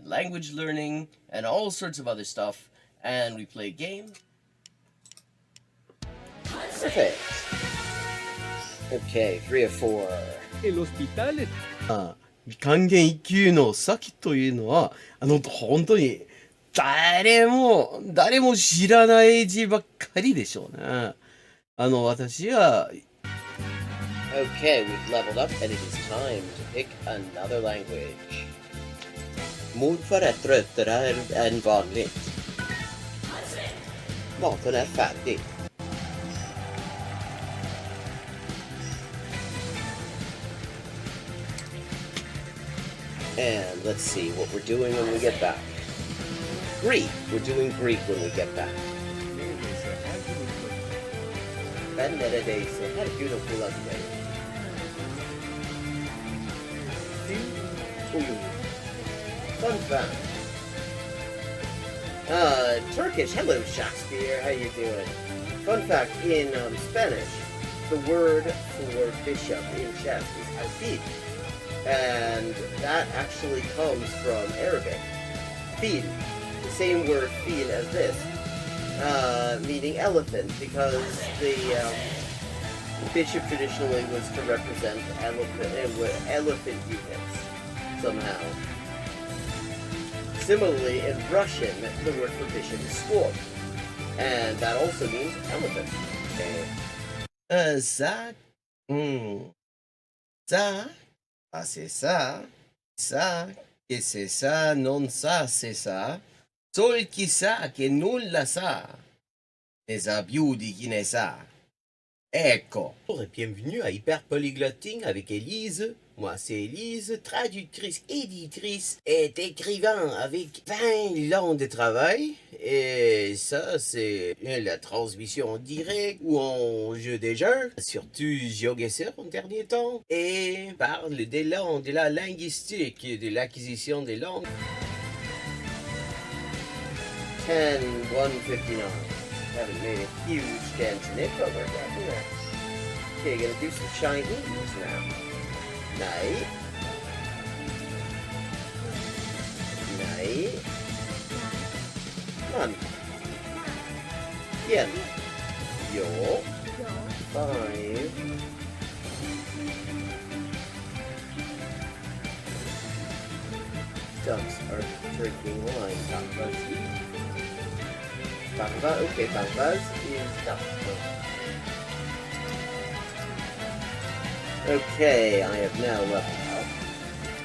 language learning, and all sorts of other stuff. And we play game. Perfect. Okay, 3 of 4. El hospital es 還元一級の先というのは、本当に誰も知らない字ばっかりでしょうね。私は、Okay, we've leveled up and it is time to pick another language. Mod förrättare än vanligt. Maten är färdig. And let's see what we're doing when we get back. Greek. We're doing Greek when we get back. Ben neredeyse her gün okula giderim. Fun fact. Turkish. Hello, Shakespeare. How you doing? Fun fact, in Spanish, the word for bishop in chess is alfil. And that actually comes from Arabic. Fil. The same word fil as this. Meaning elephant, because the bishop traditionally was to represent elephant units somehow. Similarly, in Russian, the word for bishop is squab, and that also means elephant. Okay. Ça, c'est ça, che c'est ça, non ça, c'est ça. Sol chi sa che nulla sa, ne sa più di chi ne sa. Ecco. Bonjour et bienvenue à Hyper Polyglotting avec Élise. Moi c'est Élise, traductrice, éditrice et écrivain avec 20 ans de travail. Et ça c'est la transmission en direct ou en jeu des jeux, surtout GeoGuessr en dernier temps. Et parle des langues, de la linguistique, de l'acquisition des langues. 10-159. Haven't made a huge dent in it, but we're getting there. Okay, gonna do some Chinese now. Night. Man. Yen. Yo. 5. Ducks are drinking wine. Bambas, okay, Bambas is duck. Okay, I have now leveled up.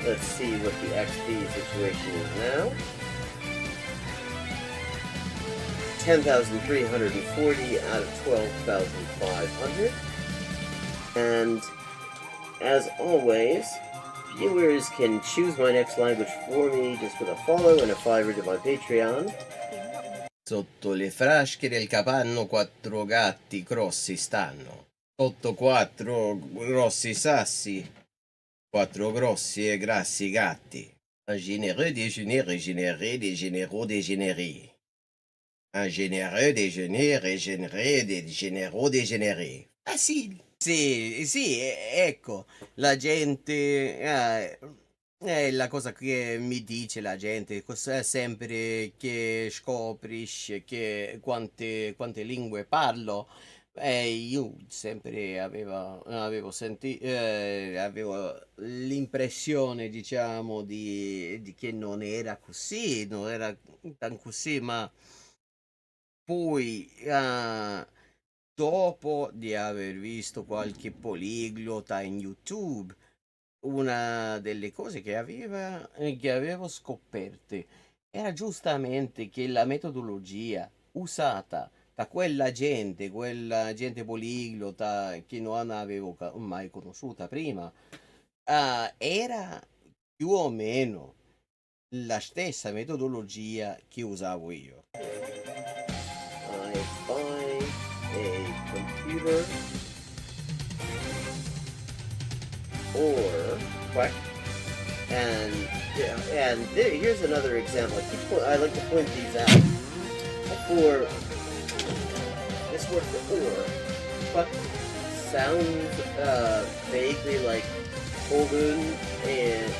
Let's see what the XP situation is now. 10,340 out of 12,500. And as always, viewers can choose my next language for me just with a follow and a $5 to my Patreon. Sotto le frasche del capanno 4 gatti grossi stanno. Sotto 4 grossi sassi, 4 grossi e grassi gatti. Un généreux déjeuner régénéré des généraux dégénérés. Un généreux déjeuner régénéré des généraux dégénérés. Facile. Sì, ecco, la gente... è la cosa che mi dice la gente, sempre che scoprisce che quante lingue parlo. Io sempre avevo l'impressione, diciamo, di che non era così, non era tan così, ma poi dopo di aver visto qualche poliglota in YouTube, una delle cose che avevo scoperte era giustamente che la metodologia usata da quella gente poliglota che non avevo mai conosciuta prima, era più o meno la stessa metodologia che usavo io. I buy a computer or what? And here's another example. I like to point these out. For this word for or, but sounds vaguely like Holden and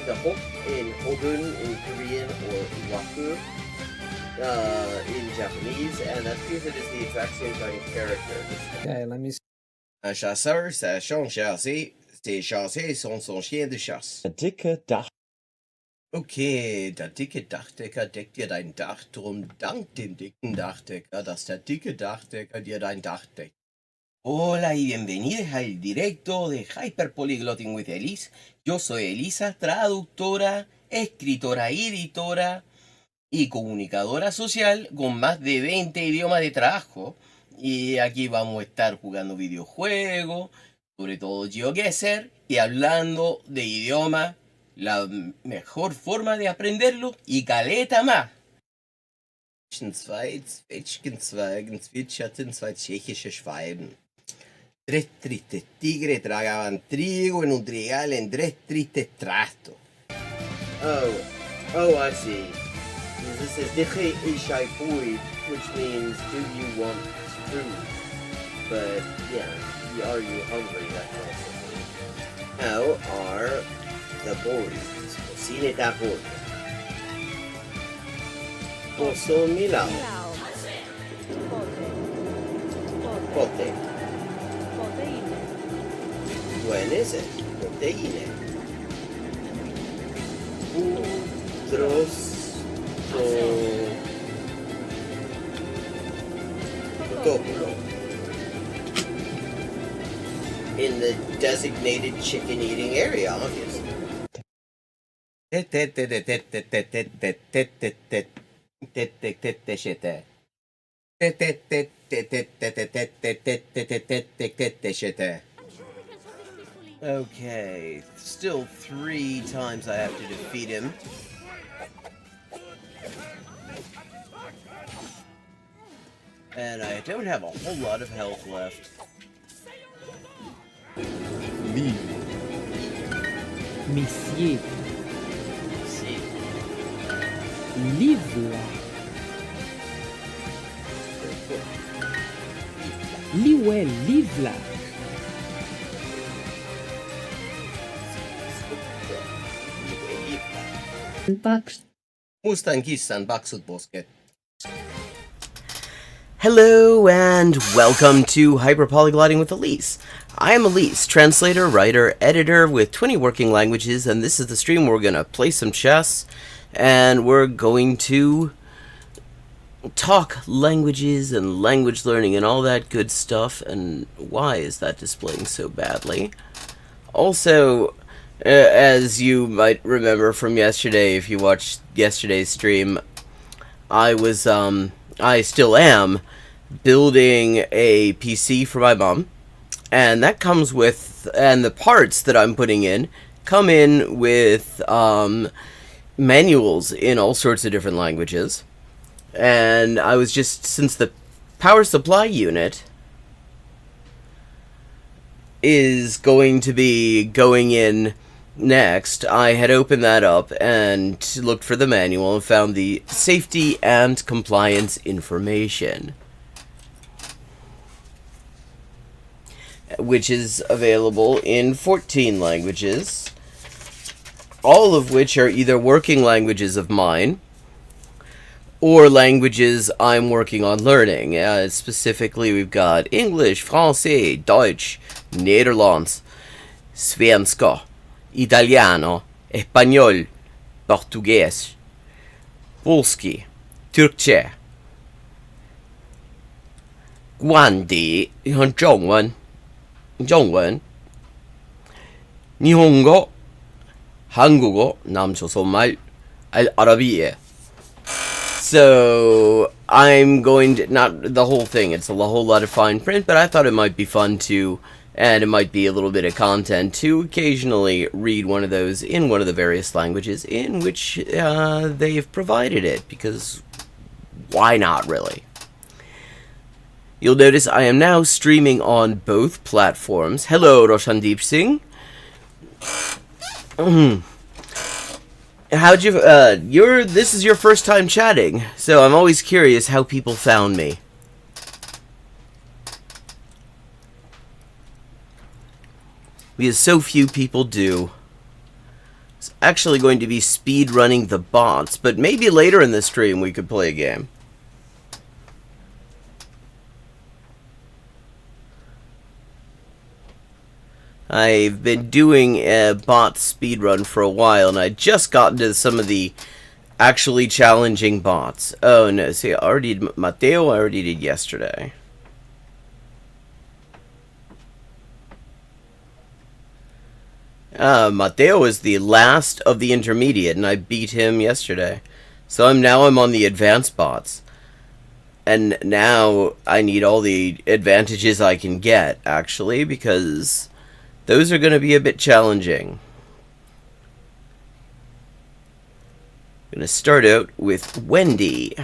the hok in Hogun in Korean or Waku in Japanese, and that's because it is the exact same kind of character. Okay, let me see. Un chasseur, sachant chasser, ses chassés sont son chien de chasse. Der dicke Dach. Okay, der dicke Dachdecker deckt dir dein Dach, drum dank dem dicken Dachdecker, dass der dicke Dachdecker dir dein Dach deckt. Hola y bienvenidos al directo de Hyperpolyglotting with Elise. Yo soy Elisa, traductora, escritora y editora y comunicadora social con más de 20 idiomas de trabajo. Y aquí vamos a estar jugando videojuegos, sobre todo GeoGuessr, y hablando de idioma, la mejor forma de aprenderlo y caleta más. Zwei Zwetschgenzweigen zwitscherten zwei tschechische Schwalben. Tres tristes tigres tragaban trigo en un trigal en tres tristes trastos. Oh, I see. This says Diche Ishai Fui, which means do you want food? But yeah, are you hungry? That kind of thing. How are the boys? Cine tapon. Poso milao. Pote. Buenas, proteína. Protocolo. In the designated chicken eating area, obviously. Okay, still 3 times I have to defeat him. And I don't have a whole lot of health left. Monsieur, See. livre. Liwe, livre. Mustan kissan paksut bosket. Hello and welcome to Hyperpolyglotting with Elise. I am Elise, translator, writer, editor with 20 working languages, and this is the stream where we're going to play some chess, and we're going to talk languages and language learning and all that good stuff. And why is that displaying so badly? Also, as you might remember from yesterday, if you watched yesterday's stream, I still am building a PC for my mom, and that comes with, and the parts that I'm putting in come in with manuals in all sorts of different languages. And I was just, since the power supply unit is going to be going in next, I had opened that up and looked for the manual and found the safety and compliance information, which is available in 14 languages, all of which are either working languages of mine or languages I'm working on learning. Specifically, we've got English, Francais, Deutsch, Nederlands, Svenska, Italiano, Español, Português, Polski, Turkce, Guandi, 中文, Nihongo, 한국어, 남조선말, 알아비에. So, I'm going to, not the whole thing, it's a whole lot of fine print, but I thought it might be fun to, and it might be a little bit of content to occasionally read one of those in one of the various languages in which they've provided it, because why not, really? You'll notice I am now streaming on both platforms. Hello, Roshandeep Singh. How'd you, this is your first time chatting, so I'm always curious how people found me. Because so few people do. actually going to be speedrunning the bots, but maybe later in the stream we could play a game. I've been doing a bot speedrun for a while, and I just got into some of the actually challenging bots. Oh no, see, I already did Mateo, I already did yesterday. Mateo is the last of the intermediate, and I beat him yesterday. So I'm on the advanced bots. And now I need all the advantages I can get, actually, because those are going to be a bit challenging. I'm going to start out with Wendy,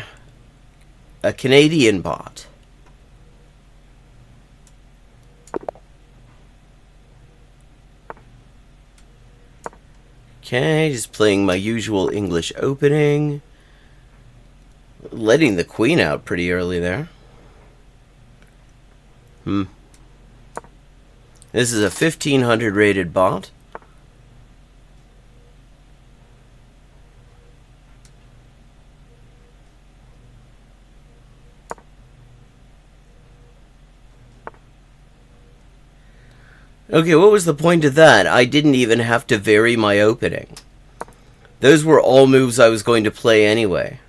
a Canadian bot. Okay, just playing my usual English opening. Letting the queen out pretty early there. This is a 1500 rated bot. Okay, what was the point of that? I didn't even have to vary my opening. Those were all moves I was going to play anyway.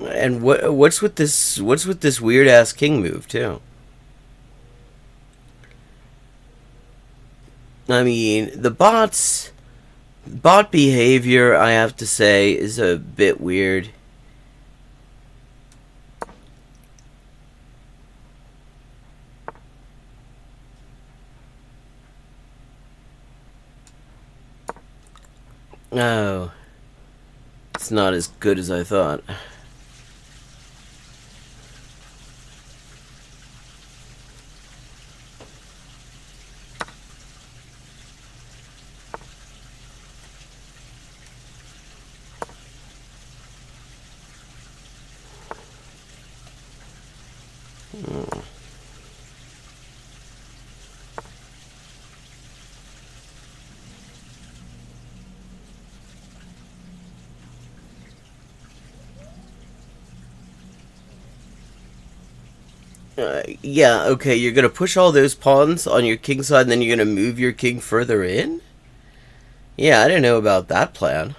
And what's with this weird ass king move too? I mean, the bot behavior, I have to say, is a bit weird. Oh, it's not as good as I thought. Yeah, okay, you're gonna push all those pawns on your king side and then you're gonna move your king further in? Yeah, I didn't know about that plan.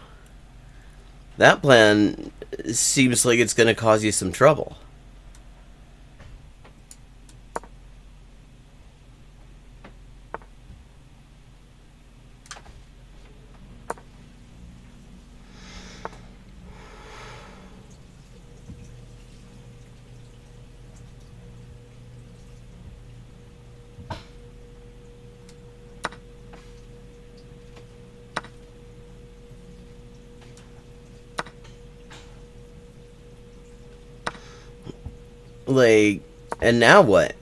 That plan seems like it's gonna cause you some trouble. Like, and now what?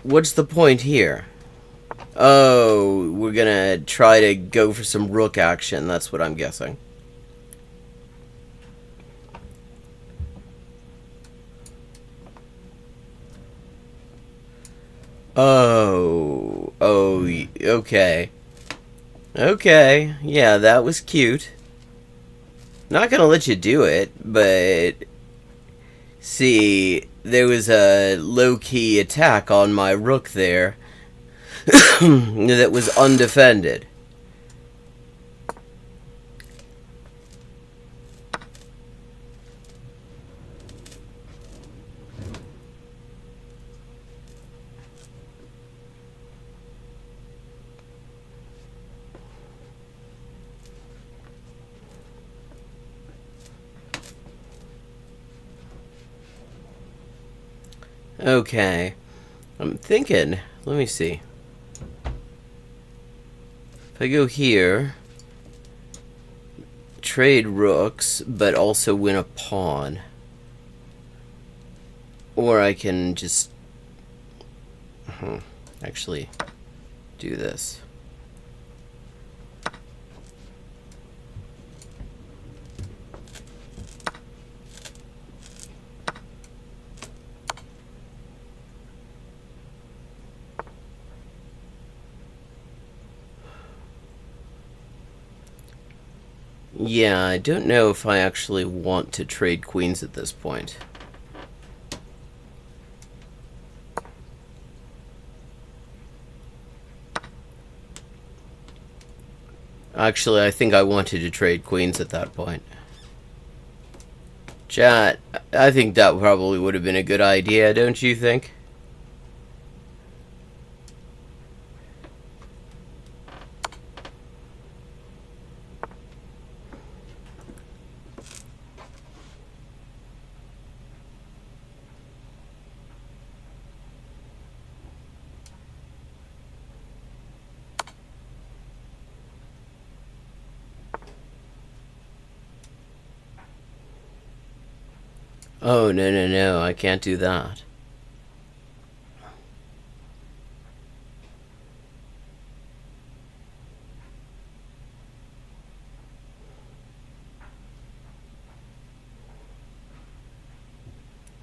What's the point here? Oh, we're gonna try to go for some rook action, that's what I'm guessing. Oh, okay. Okay, yeah, that was cute. Not gonna let you do it, but see, there was a low-key attack on my rook there that was undefended. Okay, I'm thinking, let me see. If I go here, trade rooks, but also win a pawn. Or I can just actually do this. Yeah, I don't know if I actually want to trade queens at this point. Actually, I think I wanted to trade queens at that point. Chat, I think that probably would have been a good idea, don't you think? Oh, no, no, no, I can't do that.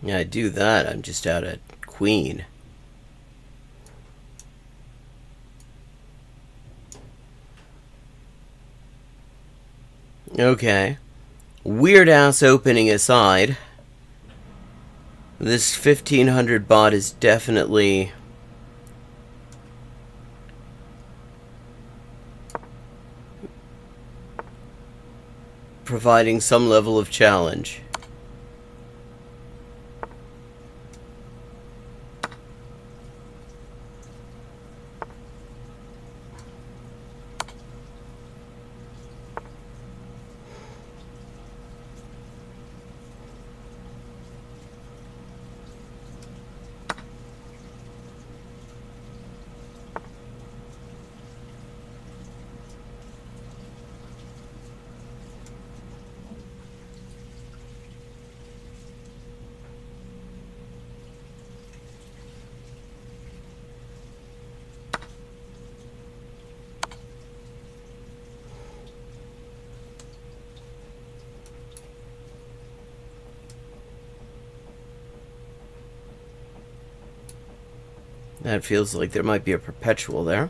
Yeah, I do that, I'm just out at queen. Okay. Weird ass opening aside, this 1500 bot is definitely providing some level of challenge. That feels like there might be a perpetual there.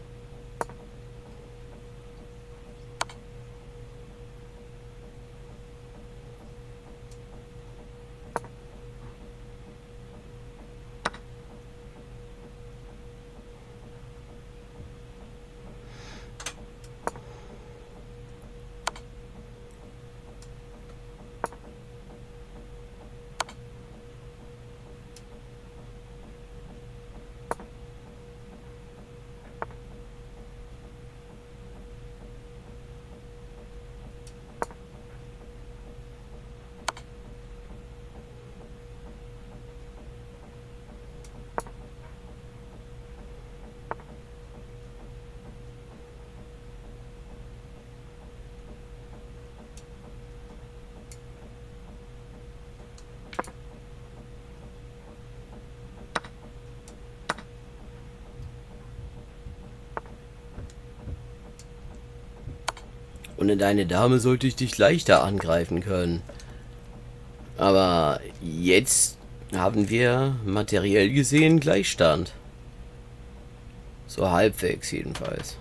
Ohne deine Dame sollte ich dich leichter angreifen können. Aber jetzt haben wir materiell gesehen Gleichstand. So halbwegs jedenfalls.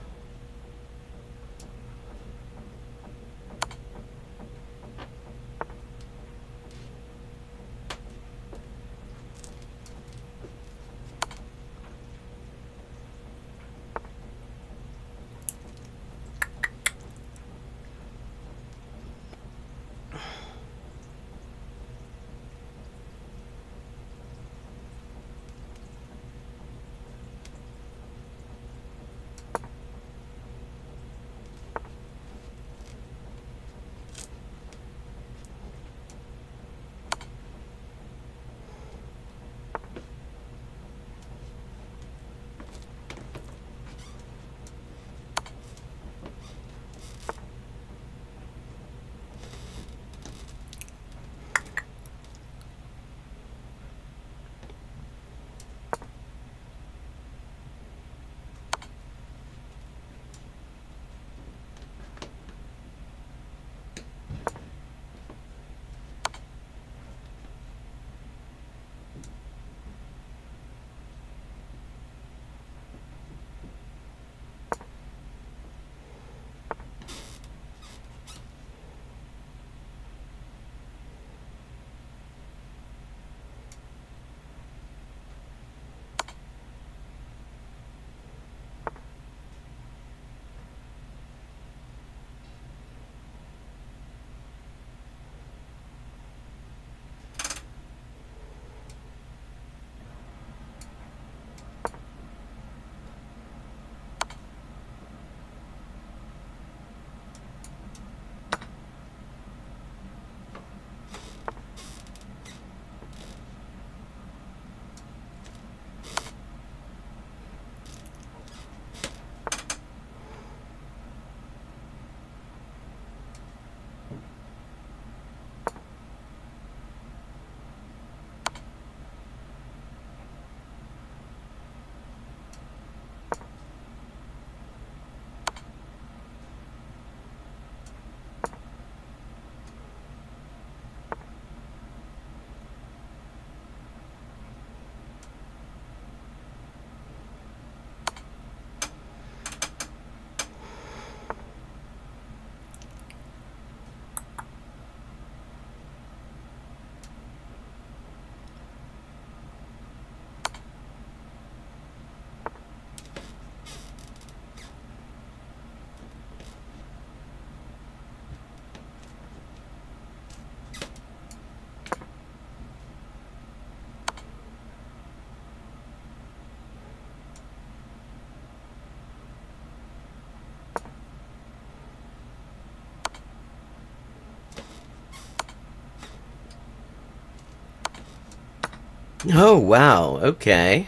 Oh, wow, okay.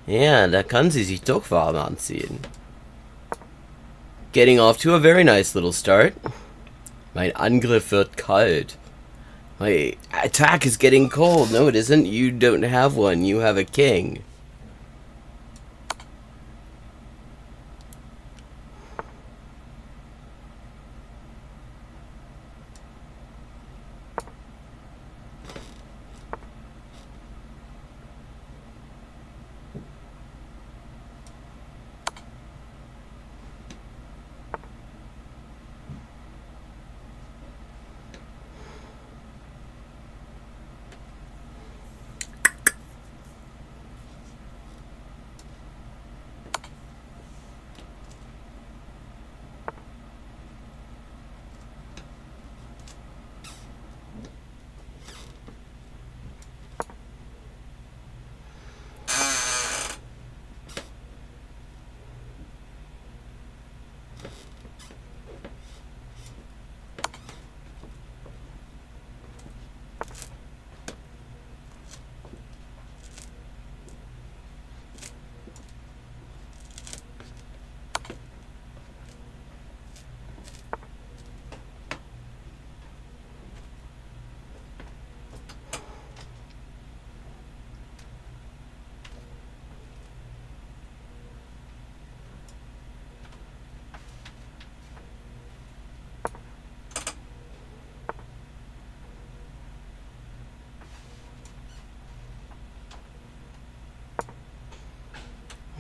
Ja, da kann sie sich doch warm anziehen. Getting off to a very nice little start. Mein Angriff wird kalt. My attack is getting cold. No, it isn't. You don't have one. You have a king.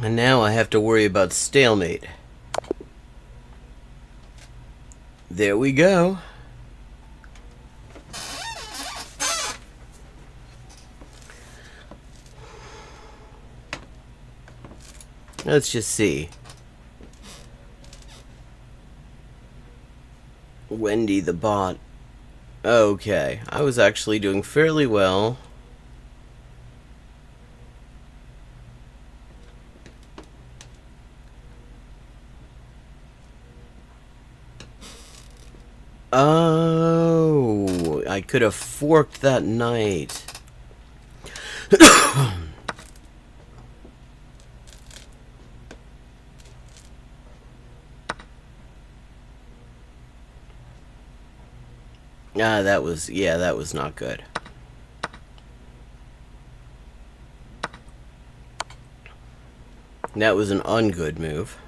And now I have to worry about stalemate. There we go. Let's just see. Wendy the bot. Okay, I was actually doing fairly well. Oh, I could have forked that knight. That was not good. That was an ungood move.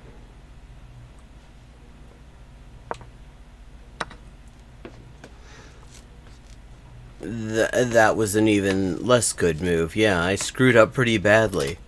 That was an even less good move. Yeah, I screwed up pretty badly.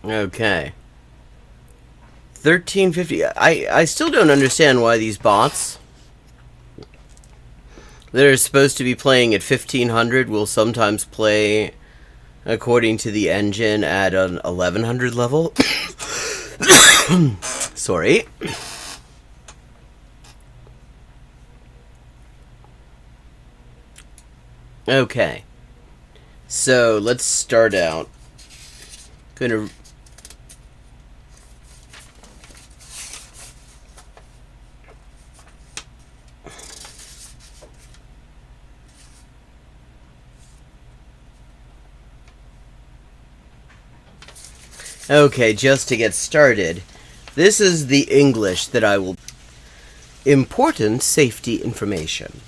Okay. 1350. I still don't understand why these bots that are supposed to be playing at 1500 will sometimes play according to the engine at an 1100 level. Sorry. Okay. So let's start out. Gonna Okay, just to get started, this is the English that I will... Important safety information.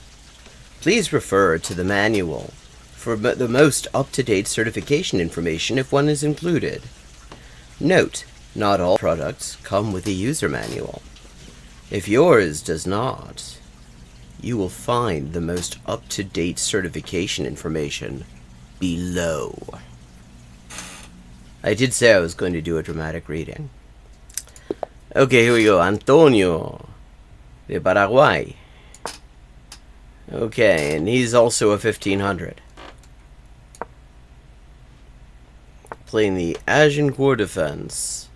Please refer to the manual for the most up-to-date certification information if one is included. Note, not all products come with a user manual. If yours does not, you will find the most up-to-date certification information below. I did say I was going to do a dramatic reading. Okay, here we go. Antonio de Paraguay. Okay, and he's also a 1500. Playing the Agincourt defense.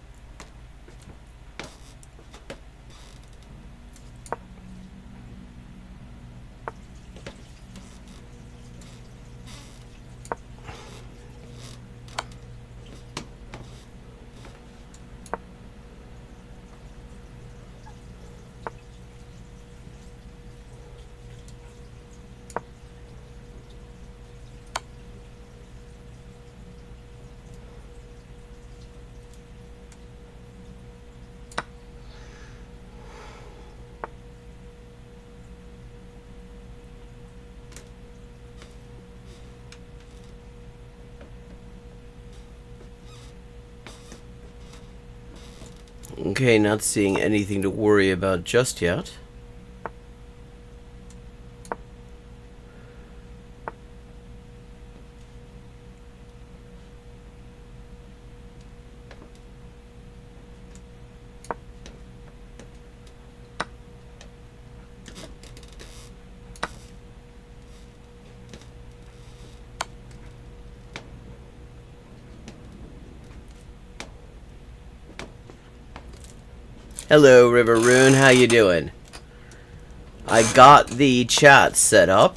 Okay, not seeing anything to worry about just yet. Hello, River Rune. How you doing? I got the chat set up.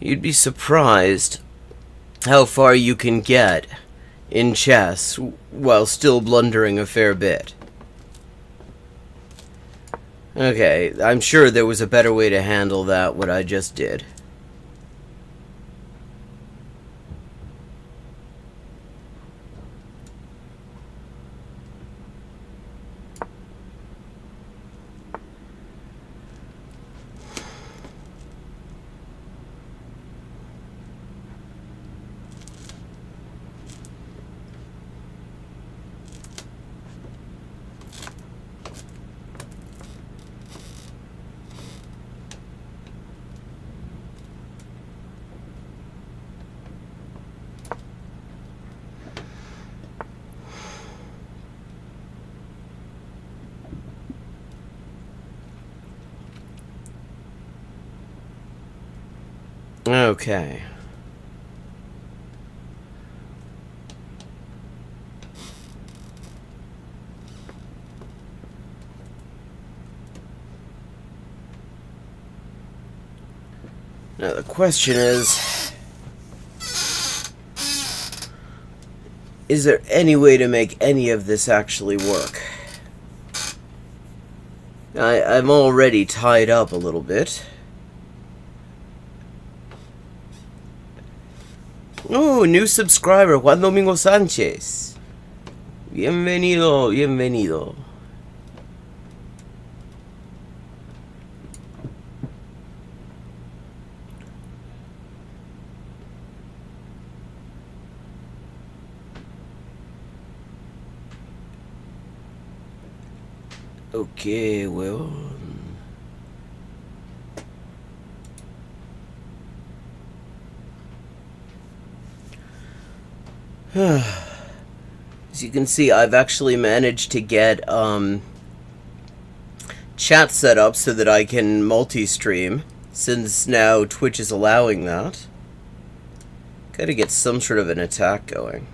You'd be surprised how far you can get in chess while still blundering a fair bit. Okay, I'm sure there was a better way to handle that, what I just did. Okay. Now the question is there any way to make any of this actually work? I'm already tied up a little bit. Oh, new subscriber, Juan Domingo Sánchez. Bienvenido, bienvenido. Okay, well... As you can see, I've actually managed to get chat set up so that I can multi-stream, since now Twitch is allowing that. Gotta get some sort of an attack going.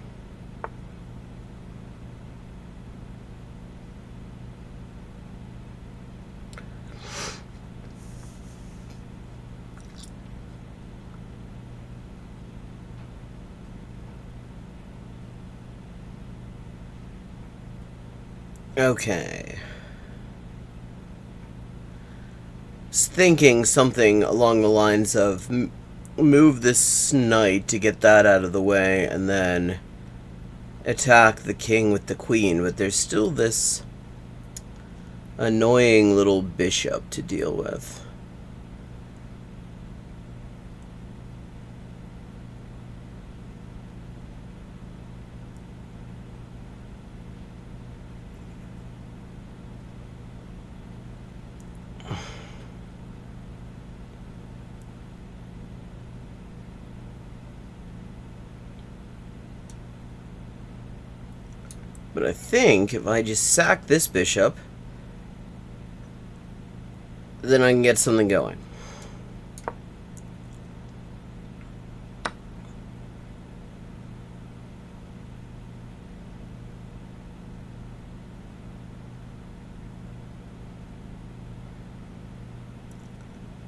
Okay. Was thinking something along the lines of move this knight to get that out of the way and then attack the king with the queen, but there's still this annoying little bishop to deal with. But I think if I just sack this bishop, then I can get something going.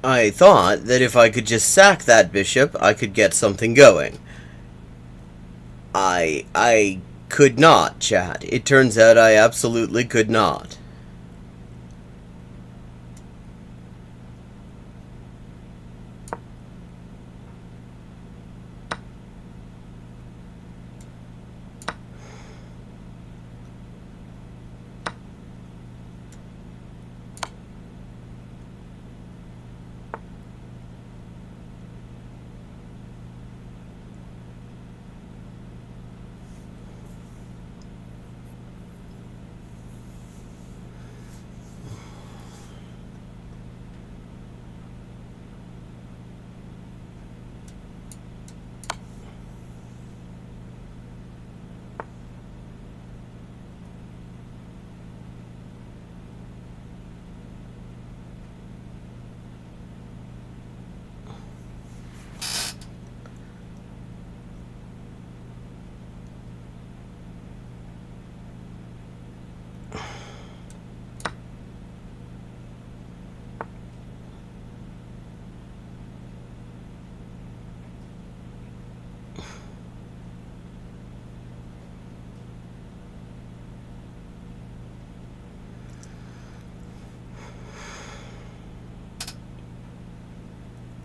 I thought that if I could just sack that bishop, I could get something going. I could not, Chad. It turns out I absolutely could not.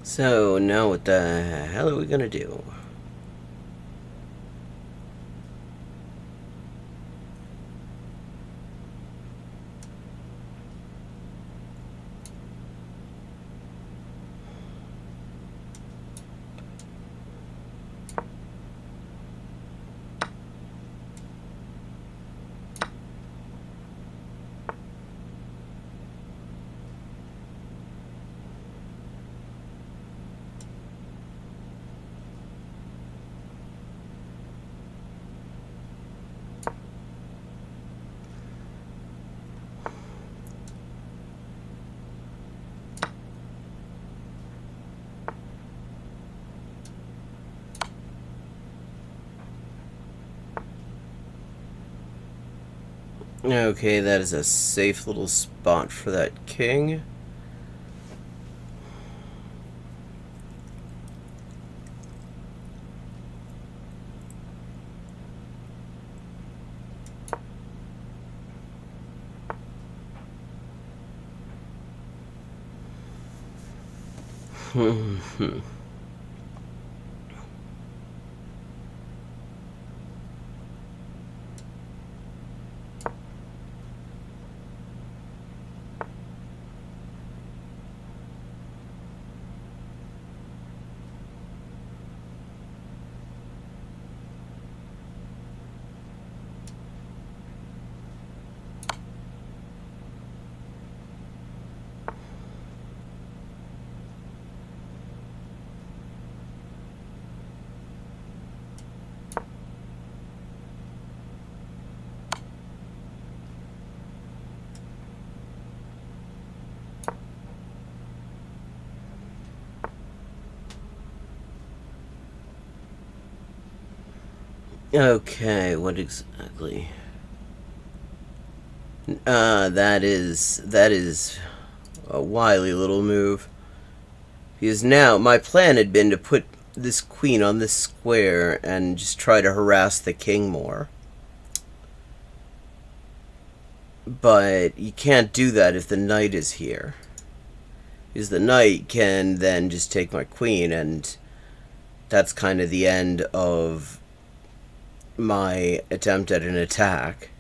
So now what the hell are we gonna do? Okay, that is a safe little spot for that king. Okay, what exactly? That is a wily little move. Because now, my plan had been to put this queen on this square and just try to harass the king more. But you can't do that if the knight is here. Because the knight can then just take my queen, and that's kind of the end of my attempt at an attack.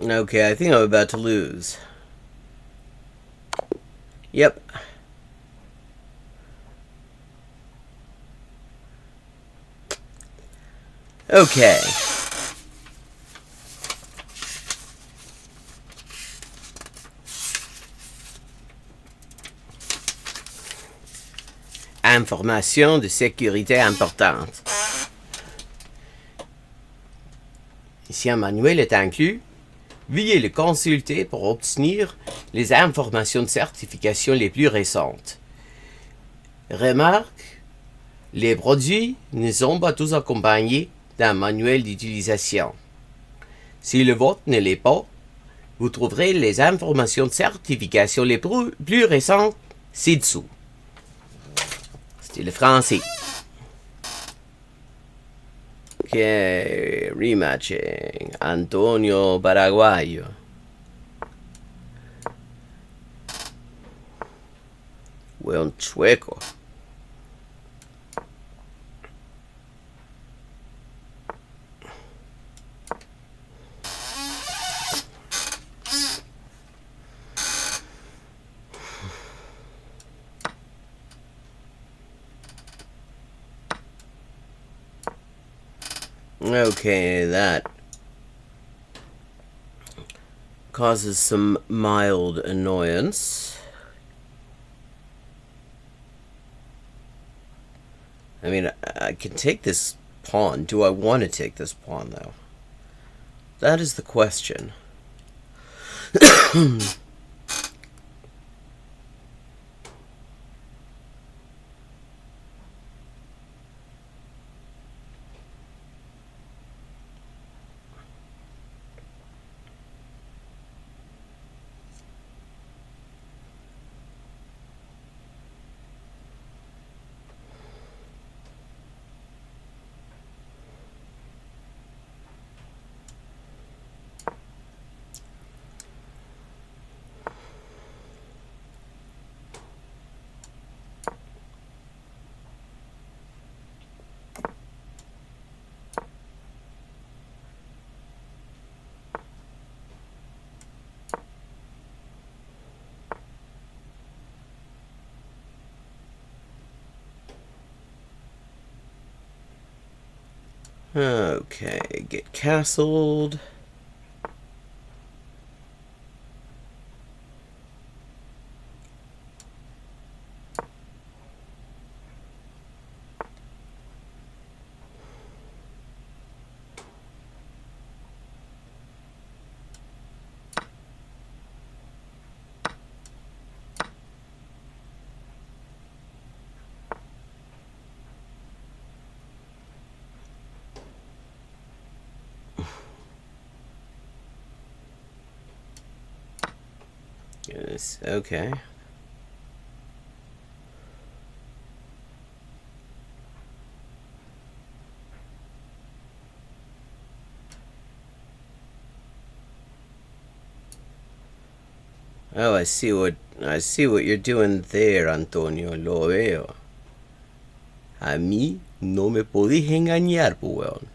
Okay, I think I'm about to lose. Yep. Okay. Information de sécurité importante. Si un manuel est inclus, veuillez le consulter pour obtenir les informations de certification les plus récentes. Remarque, les produits ne sont pas tous accompagnés d'un manuel d'utilisation. Si le vôtre ne l'est pas, vous trouverez les informations de certification les plus récentes ci-dessous. Style français. Ok, rematching. Antonio Paraguayo. Buen chueco. Okay, that causes some mild annoyance. I mean, I can take this pawn. Do I want to take this pawn, though? That is the question. Okay, get castled. Yes, okay. Oh, I see what you're doing there, Antonio. Lo veo. A mí no me podés engañar, pues, weón.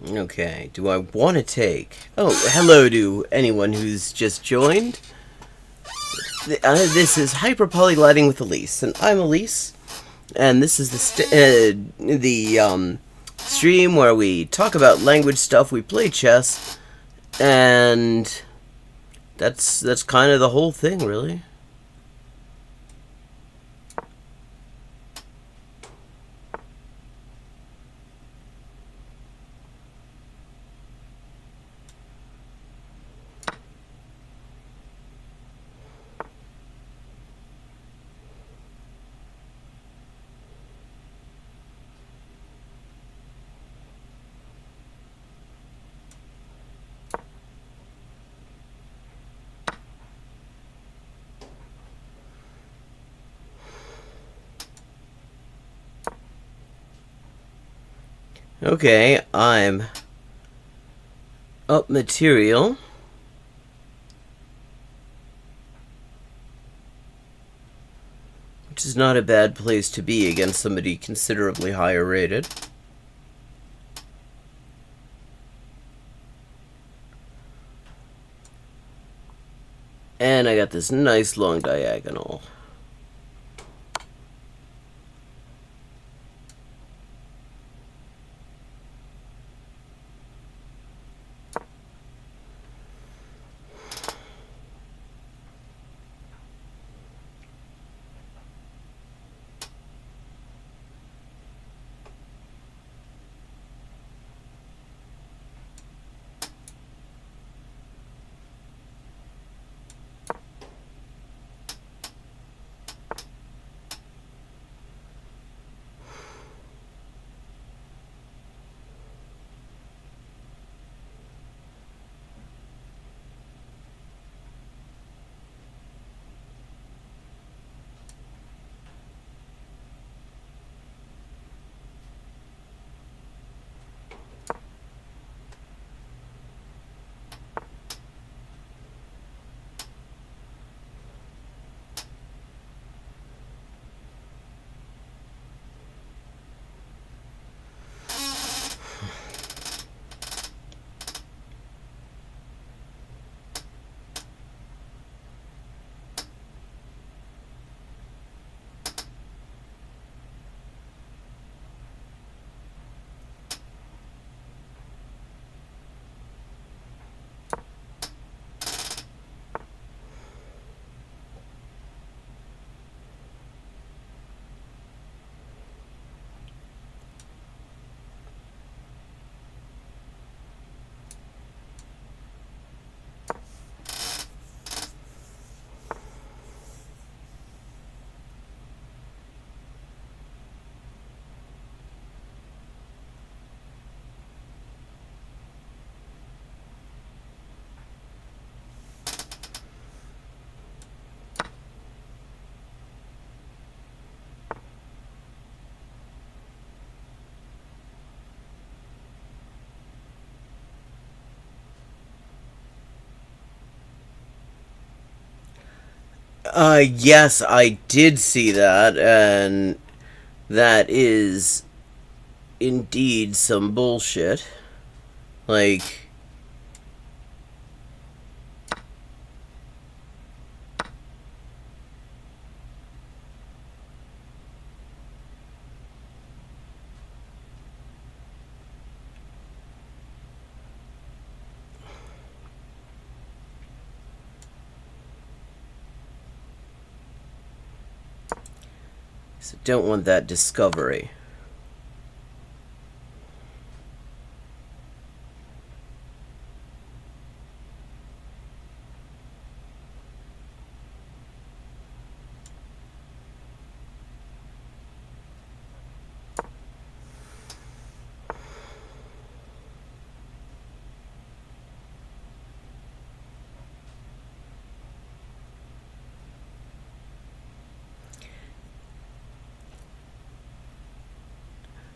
Okay, do I want to take... Oh, hello to anyone who's just joined. This is Hyper Polygliding with Elise, and I'm Elise, and this is the stream where we talk about language stuff, we play chess, and that's kind of the whole thing, really. Okay, I'm up material. Which is not a bad place to be against somebody considerably higher rated. And I got this nice long diagonal. Yes, I did see that, and that is indeed some bullshit. Like, so don't want that discovery.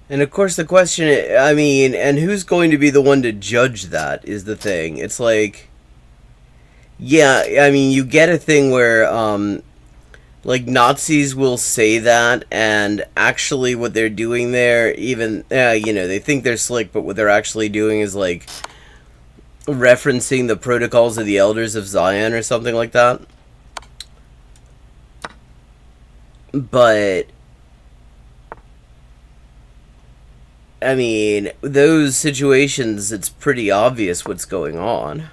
And of course, the question, I mean, and who's going to be the one to judge that is the thing. It's like, yeah, I mean, you get a thing where, like, Nazis will say that, and actually what they're doing there, even, you know, they think they're slick, but what they're actually doing is, like, referencing the protocols of the Elders of Zion or something like that. But I mean, those situations, it's pretty obvious what's going on.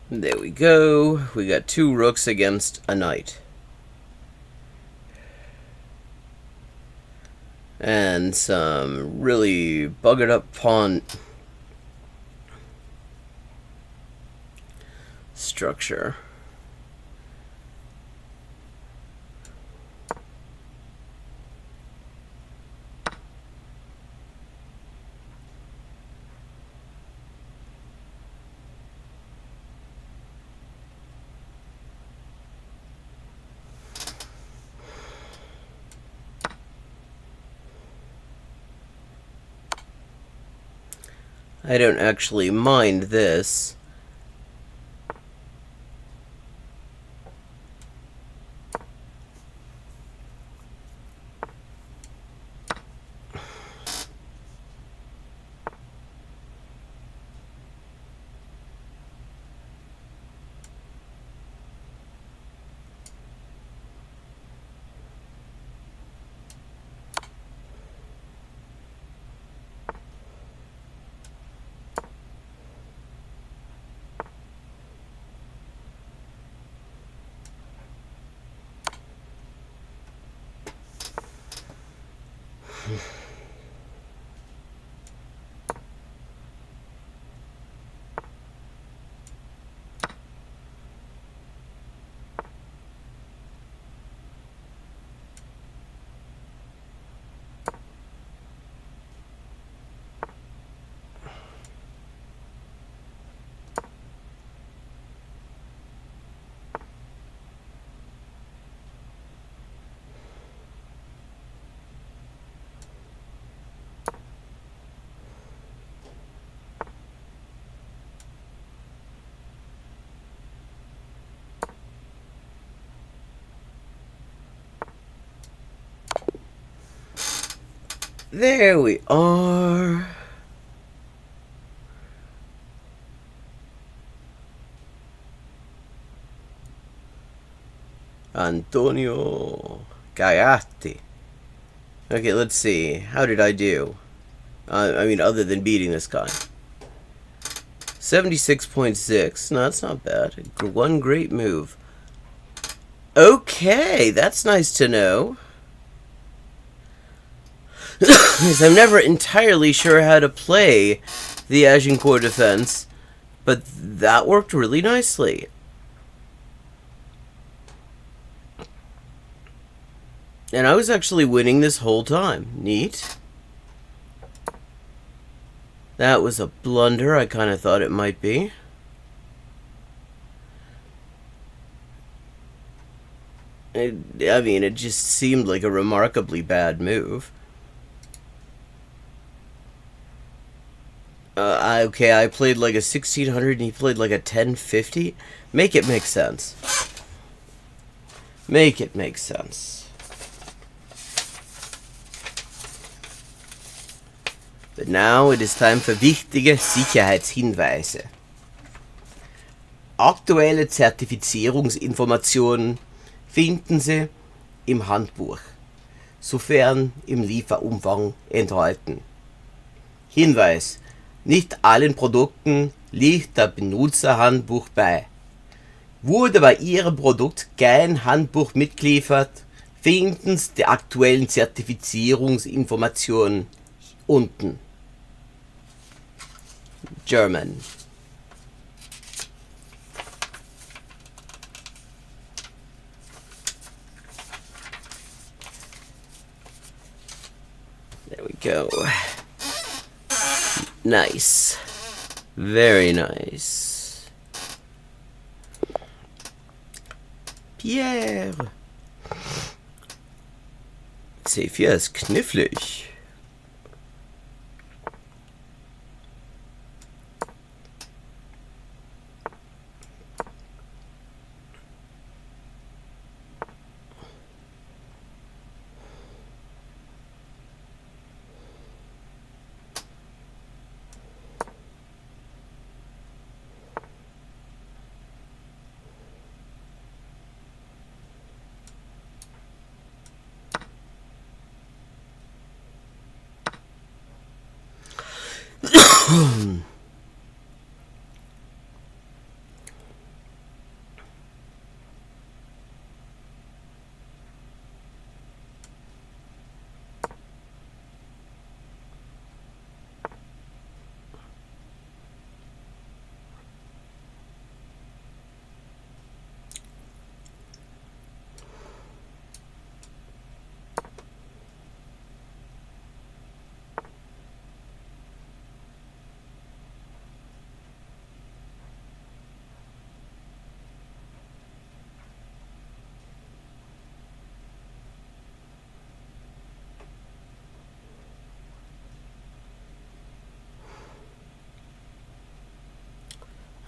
There we go. We got 2 rooks against a knight. And some really buggered up pawn structure. I don't actually mind this. There we are. Antonio Gaiati. Okay, let's see. How did I do? I mean, other than beating this guy. 76.6. No, that's not bad. One great move. Okay, that's nice to know. Because I'm never entirely sure how to play the Agincourt defense, but that worked really nicely. And I was actually winning this whole time. Neat. That was a blunder. I kind of thought it might be. I mean, it just seemed like a remarkably bad move. I played like a 1600 and he played like a 1050. Make it make sense. Make it make sense. But now it is time für wichtige Sicherheitshinweise. Aktuelle Zertifizierungsinformationen finden Sie im Handbuch, sofern im Lieferumfang enthalten. Hinweis: Nicht allen Produkten liegt das Benutzerhandbuch bei. Wurde bei Ihrem Produkt kein Handbuch mitgeliefert, finden Sie die aktuellen Zertifizierungsinformationen unten. German. There we go. Nice. Very nice. Pierre. C4 ist knifflig.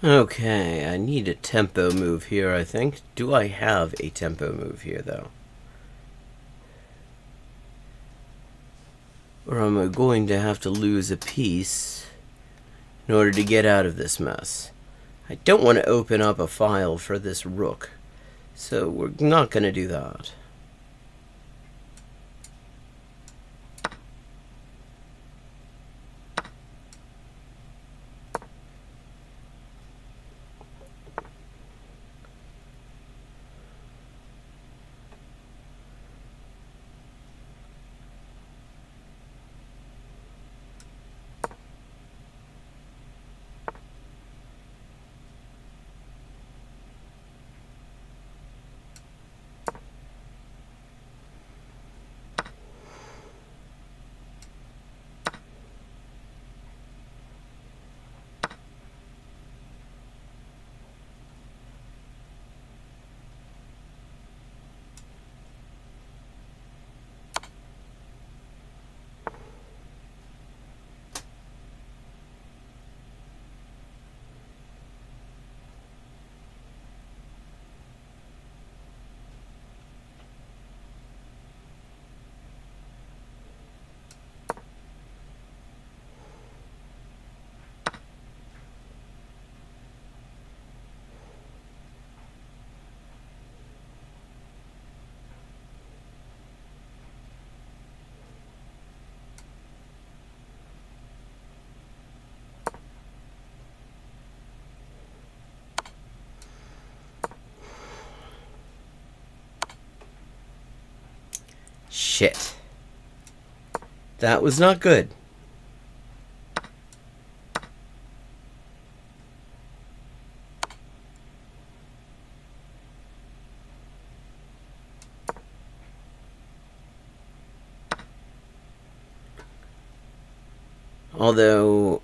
Okay, I need a tempo move here, I think. Do I have a tempo move here, though? Or am I going to have to lose a piece in order to get out of this mess? I don't want to open up a file for this rook, so we're not going to do that. Shit. That was not good. Although,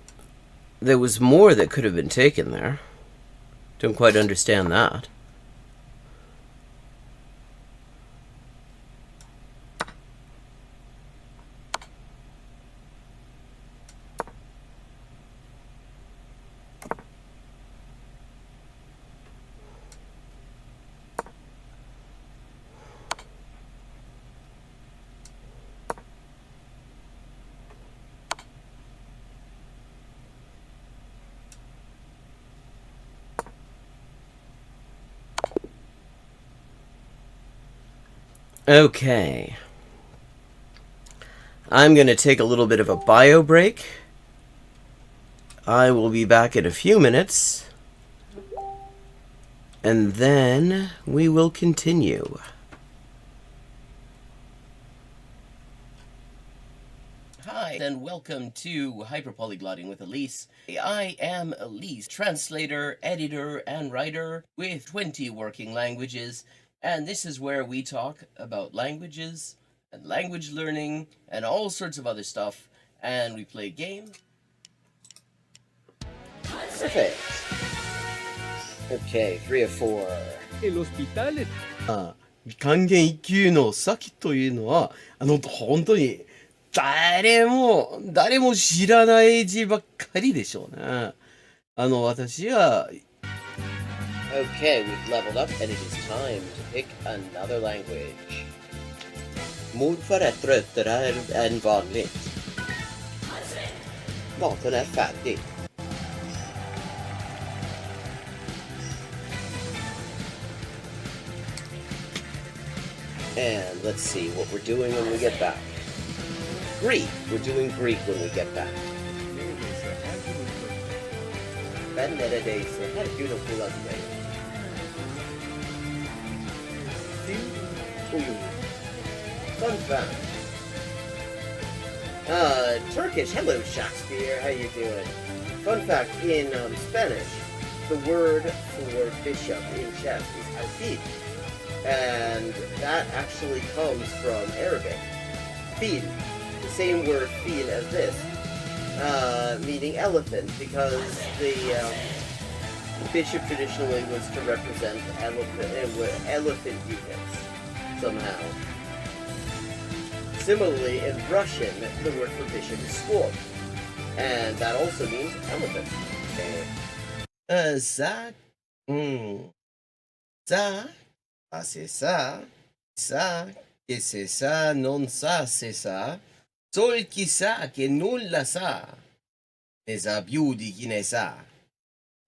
there was more that could have been taken there. Don't quite understand that. Okay. I'm gonna take a little bit of a bio break. I will be back in a few minutes. And then we will continue. Hi, and welcome to Hyperpolyglotting with Elise. I am Elise, translator, editor, and writer with 20 working languages, and this is where we talk about languages and language learning and all sorts of other stuff, and we play games. Perfect. Okay, 3 of 4. El hospital 還元一級の先というのは、本当に誰も知らない字ばっかりでしょうね。私は、Okay, we've leveled up and it is time to pick another language. Mor är tröttare än vanligt. Maten är färdig. And let's see what we're doing when we get back. Greek. We're doing Greek when we get back. Ben neredeyse her gün okula giderim. Fun fact. Turkish. Hello, Shakespeare. How you doing? Fun fact, in Spanish, the word for bishop in chess is alfil. And that actually comes from Arabic. Fil. The same word fil as this. Meaning elephant, because the bishop traditionally was to represent elephant units somehow. Similarly, in Russian, the word for bishop is sword, and that also means elephant. ça, ça, ah c'est ça, que c'est ça, non ça, c'est ça. Sol chi sa che nulla sa, ne sa più di chi ne sa.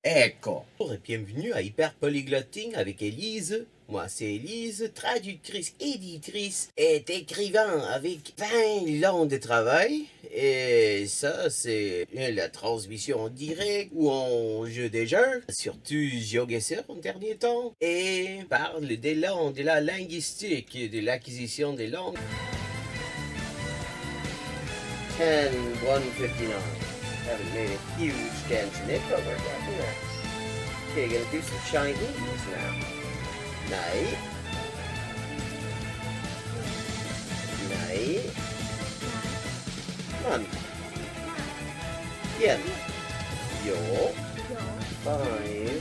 Ecco. Bonjour et bienvenue à Hyperpolyglotting avec Élise. Moi, c'est Élise, traductrice, éditrice et écrivain avec 20 ans de travail. Et ça, c'est la transmission en direct ou en jeu des jeux, surtout GeoGuessr en dernier temps. Et parle des langues, de la linguistique, de l'acquisition des langues. 10-159. Haven't made a huge dent in it, but we're getting there. Okay, gonna do some Chinese now. Nei. Man. Yen. Yo. 5.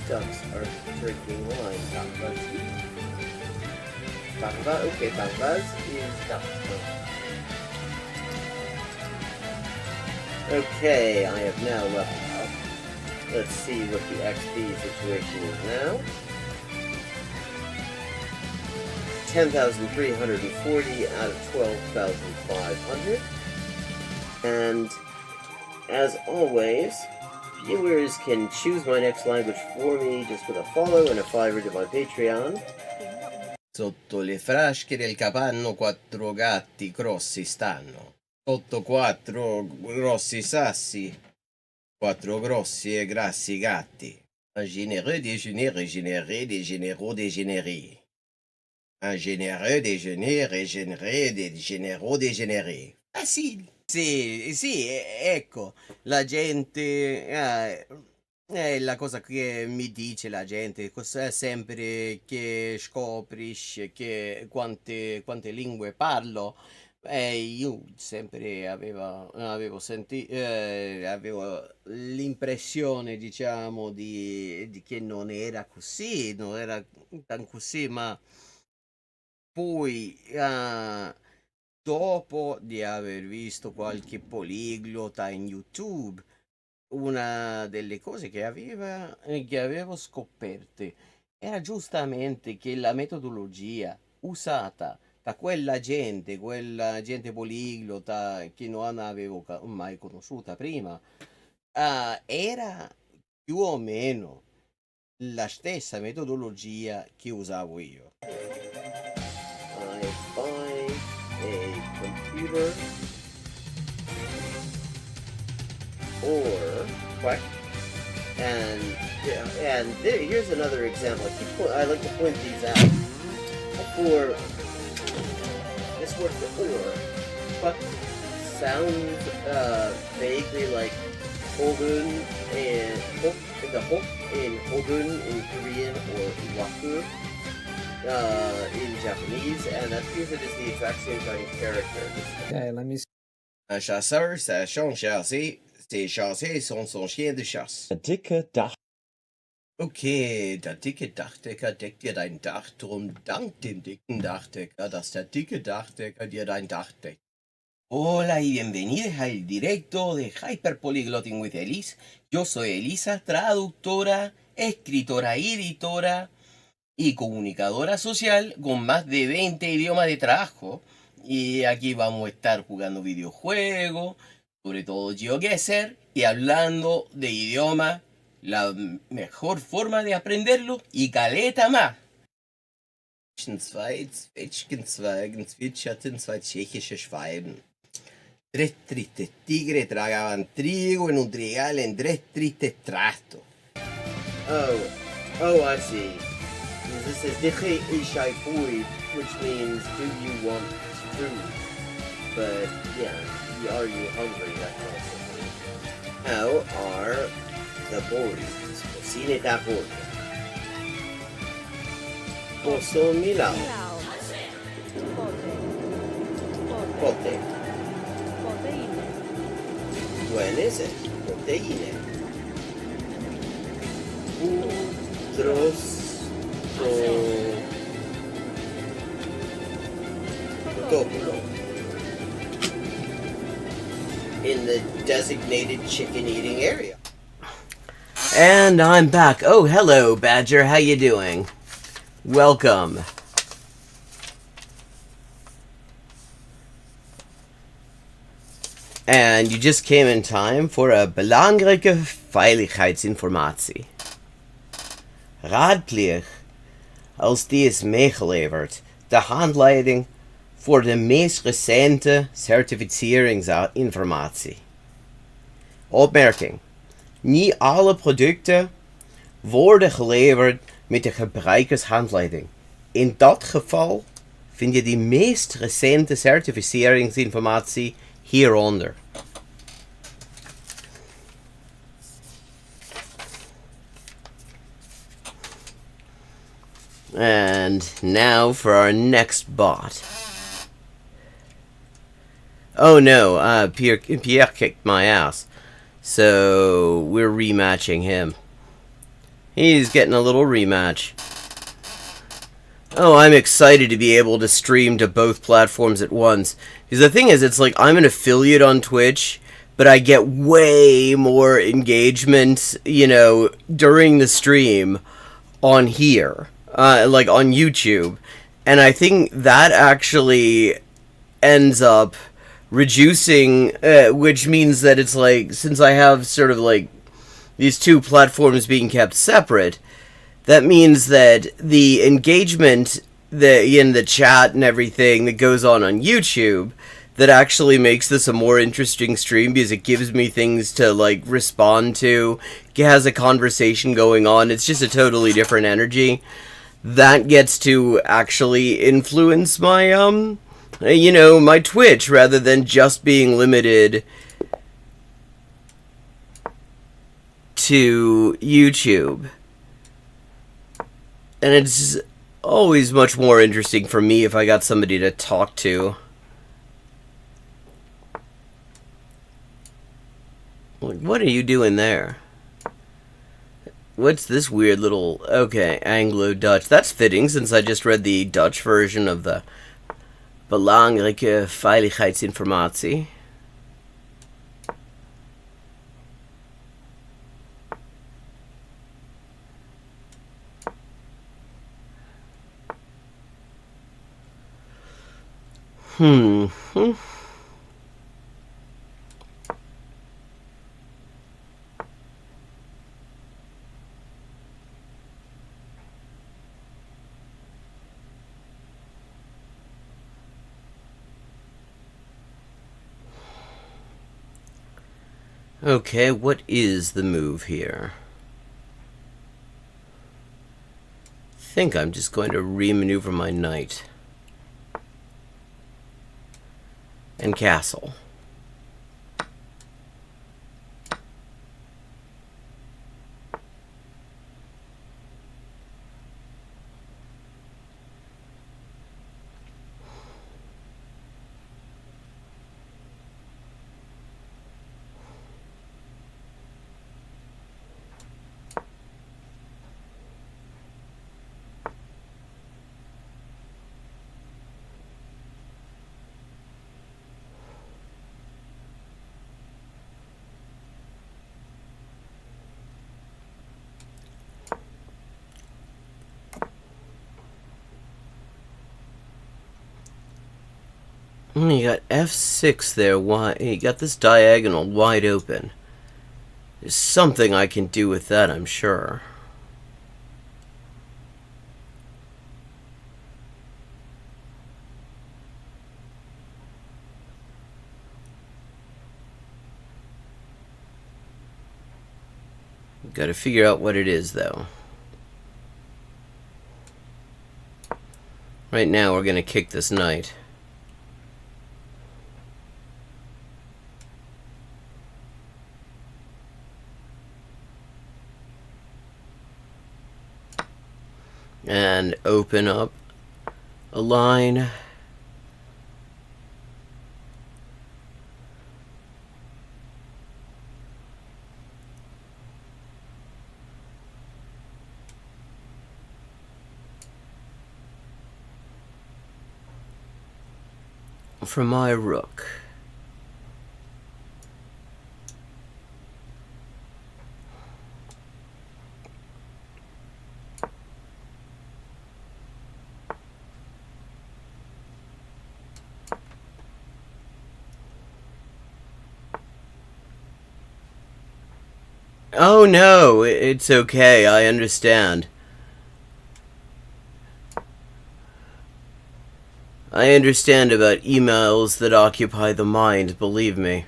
Ducks are drinking wine. Bangba, okay, Bangbas is duck. Okay, I have now leveled up. Let's see what the XP situation is now. 10,340 out of 12,500. And as always, viewers can choose my next language for me just with a follow and a $5 to my Patreon. Sotto le frasche del capanno 4 gatti grossi stanno. Sotto 4 grossi sassi, 4 grossi e grassi gatti. Un généreux déjeuner régénéré des généraux dégénérés. Un généreux déjeuner régénéré des généraux dégénérés. Facile. Sì, ecco, la gente... è la cosa che mi dice la gente, sempre che scoprisce che quante lingue parlo. Io sempre avevo l'impressione, diciamo, di che non era così, non era tan così, ma poi, dopo di aver visto qualche poliglota in YouTube, una delle cose che avevo scoperte era giustamente che la metodologia usata da quella gente poliglota che non avevo mai conosciuta prima, era più o meno la stessa metodologia che usavo io. I buy a computer or what? And here's another example. I like to point these out. For this word for or sounds vaguely like Hogun and the Hok in Hogun in Korean or Waku in Japanese, and that means it is the exact same kind of character. Okay, let me see. Un chasseur, ça change chasser. Ses chassés sont son chien de chasse. Der dicke Dach. Okay, der dicke Dachdecker deckt dir dein Dach, drum dank dem dicken Dachdecker, dass der dicke Dachdecker dir dein Dach deckt. Hola y bienvenidos al directo de Hyperpolyglotting with Elise. Yo soy Elisa, traductora, escritora y editora y comunicadora social con más de 20 idiomas de trabajo. Y aquí vamos a estar jugando videojuegos, sobre todo GeoGuessr, y hablando de idioma, la mejor forma de aprenderlo y caleta más. Zwei Zwetschgenzweigen zwitscherten zwei tschechische Schweine. Tres tristes tigres tragaban trigo en un trigal en tres tristes trastos. Oh, I see. This is Diche Ishai Food, which means do you want food? But yeah, are you hungry? That kind of thing. How are the boys? Cine da boy. Posso Milao. Pote. Buenese. Proteine. Utros. Protoculo. In the designated chicken eating area. And I'm back. Oh, hello, Badger. How you doing? Welcome. And you just came in time for a belangrijke veiligheidsinformatie. Raadpleeg als die is meegeleverd de handleiding voor de meest recente certificeringsinformatie. Opmerking. Niet alle producten worden geleverd met de gebruikershandleiding. In dat geval vind je de meest recente certificeringsinformatie hieronder. And now for our next bot. Oh no, Pierre kicked my ass. So we're rematching him. He's getting a little rematch. Oh, I'm excited to be able to stream to both platforms at once. Because the thing is, it's like I'm an affiliate on Twitch, but I get way more engagement, during the stream on here. Like on YouTube. And I think that actually ends up reducing, which means that it's like, since I have sort of like these two platforms being kept separate, that means that the engagement in the chat and everything that goes on YouTube, that actually makes this a more interesting stream because it gives me things to like respond to, it has a conversation going on, it's just a totally different energy. That gets to actually influence my, my Twitch, rather than just being limited to YouTube. And it's always much more interesting for me if I got somebody to talk to. What are you doing there? What's this weird little... Okay, Anglo-Dutch. That's fitting, since I just read the Dutch version of the belangrijke veiligheidsinformatie. Okay, what is the move here? I think I'm just going to remaneuver my knight. And castle. You got f6 there. Why? You got this diagonal wide open. There's something I can do with that, I'm sure. Got to figure out what it is, though. Right now, we're going to kick this knight. And open up a line. For my rook. Oh no, it's okay, I understand. I understand about emails that occupy the mind, believe me.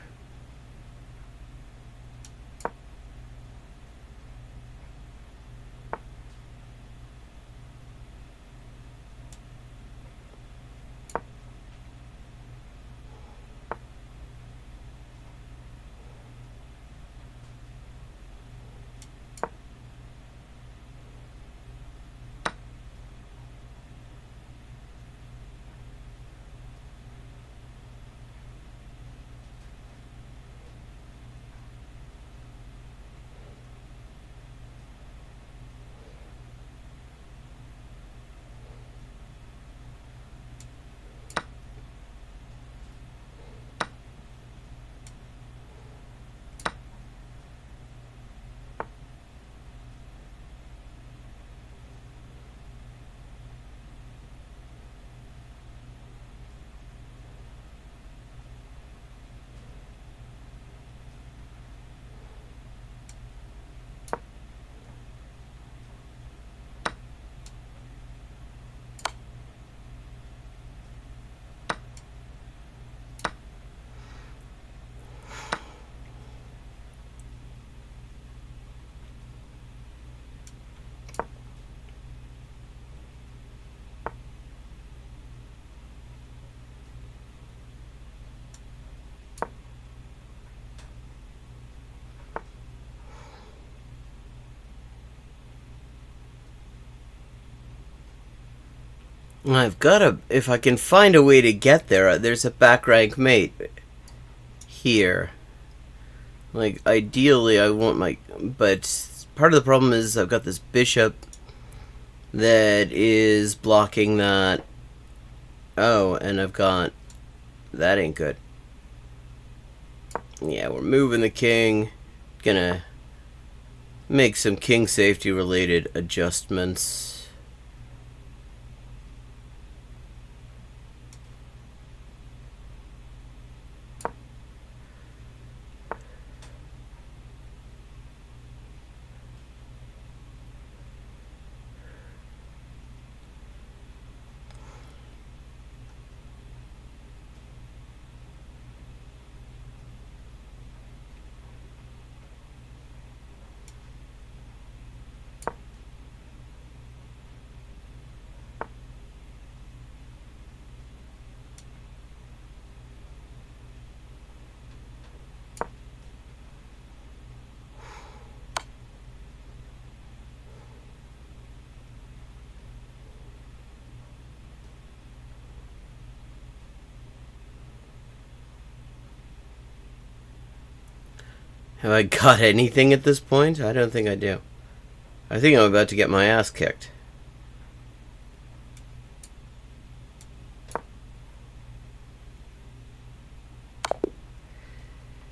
I've got to, if I can find a way to get there, there's a back rank mate here. Like, ideally I want my, but part of the problem is I've got this bishop that is blocking that. Oh, and I've got, that ain't good. Yeah, we're moving the king. Gonna make some king safety related adjustments. Have I got anything at this point? I don't think I do. I think I'm about to get my ass kicked.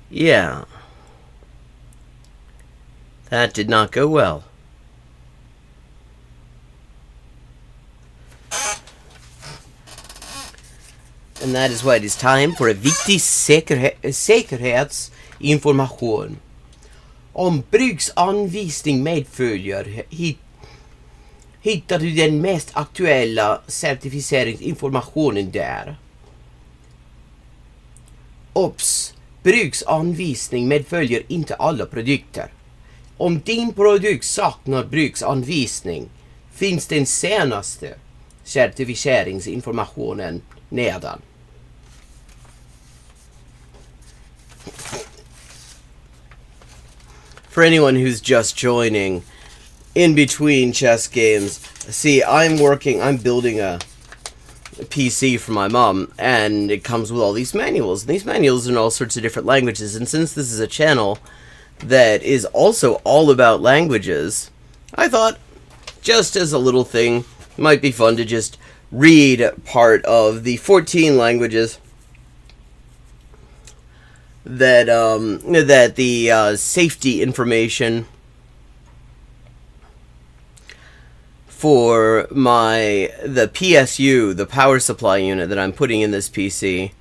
Yeah. That did not go well. And that is why it is time for a viktig säkerhetsinformation. Om bruksanvisning medföljer hittar du den mest aktuella certifieringsinformationen där. Ops! Bruksanvisning medföljer inte alla produkter. Om din produkt saknar bruksanvisning finns den senaste certifieringsinformationen nedan. For anyone who's just joining, in between chess games, see, I'm building a PC for my mom, and it comes with all these manuals. And these manuals are in all sorts of different languages, and since this is a channel that is also all about languages, I thought, just as a little thing, it might be fun to just read part of the 14 languages that the safety information for the PSU, the power supply unit that I'm putting in this PC,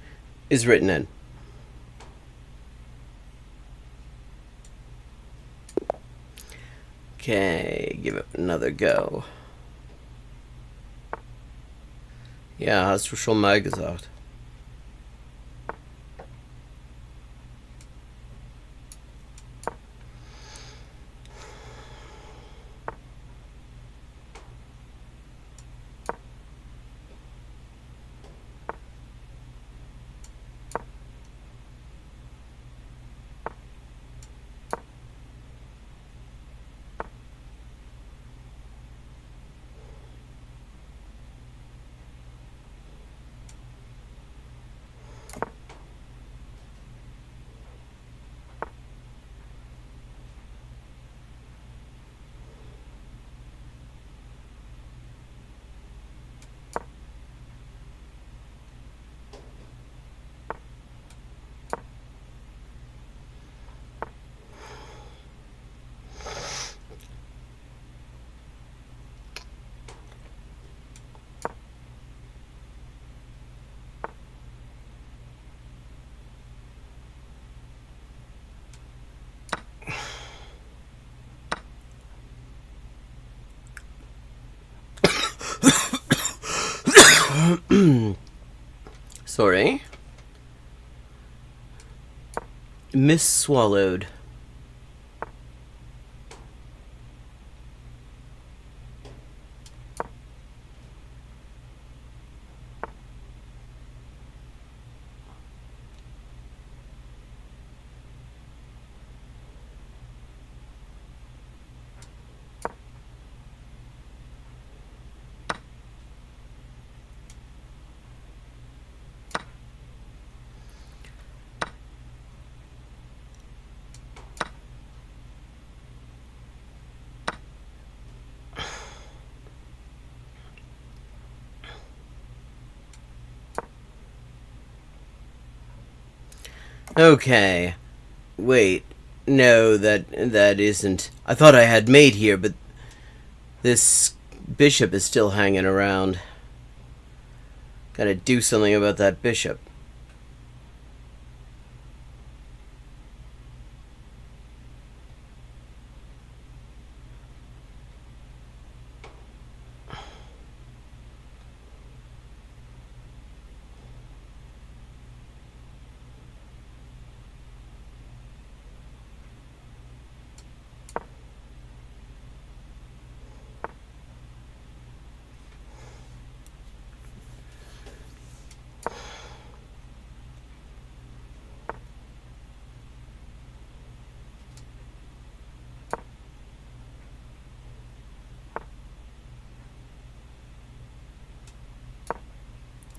is written in. Okay, give it another go. Ja, hast du schon mal gesagt. Sorry. Miss-swallowed. Okay. Wait. No, that isn't. I thought I had mate here, but this bishop is still hanging around. Gotta do something about that bishop.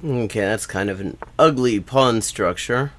Okay, that's kind of an ugly pawn structure.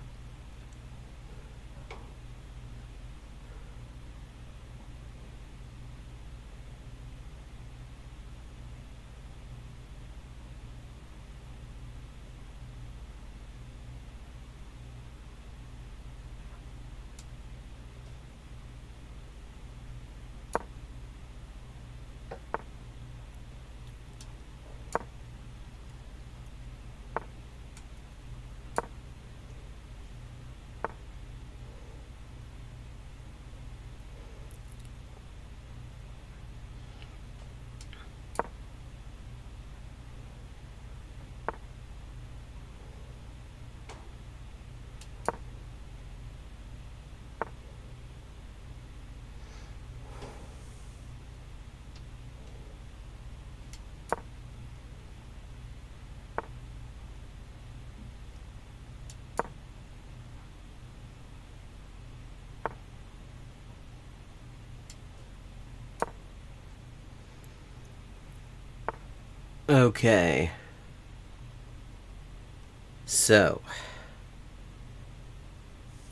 Okay. So.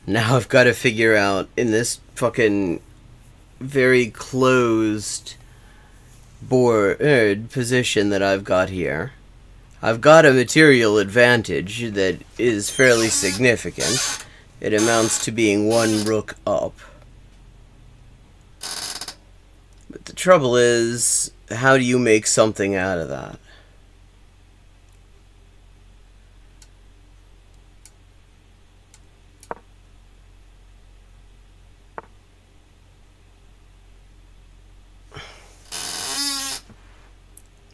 Now I've got to figure out in this fucking very closed board position that I've got here. I've got a material advantage that is fairly significant. It amounts to being one rook up. But the trouble is, how do you make something out of that?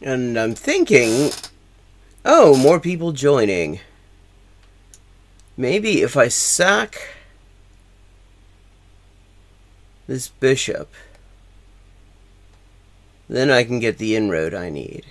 And I'm thinking, oh, more people joining. Maybe if I sack this bishop, then I can get the inroad I need.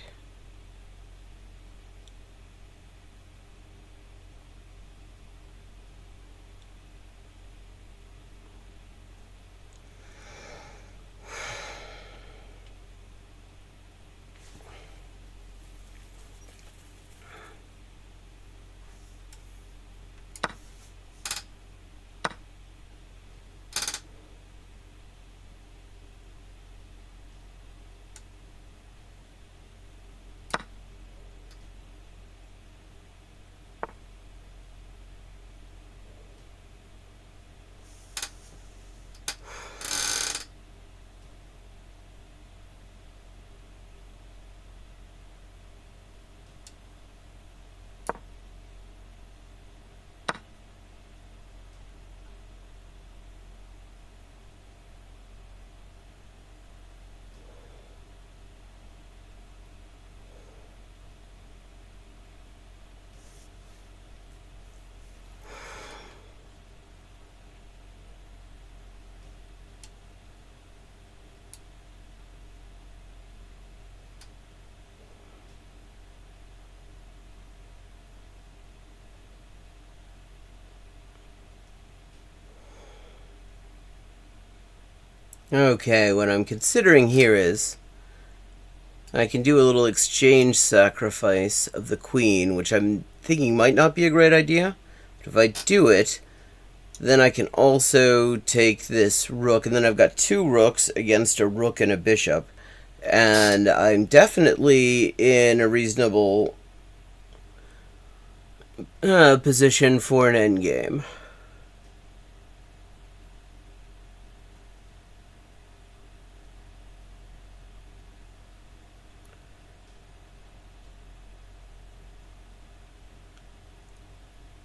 Okay, what I'm considering here is I can do a little exchange sacrifice of the queen, which I'm thinking might not be a great idea. But if I do it, then I can also take this rook, and then I've got two rooks against a rook and a bishop. And I'm definitely in a reasonable position for an endgame.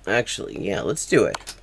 Actually, yeah, let's do it.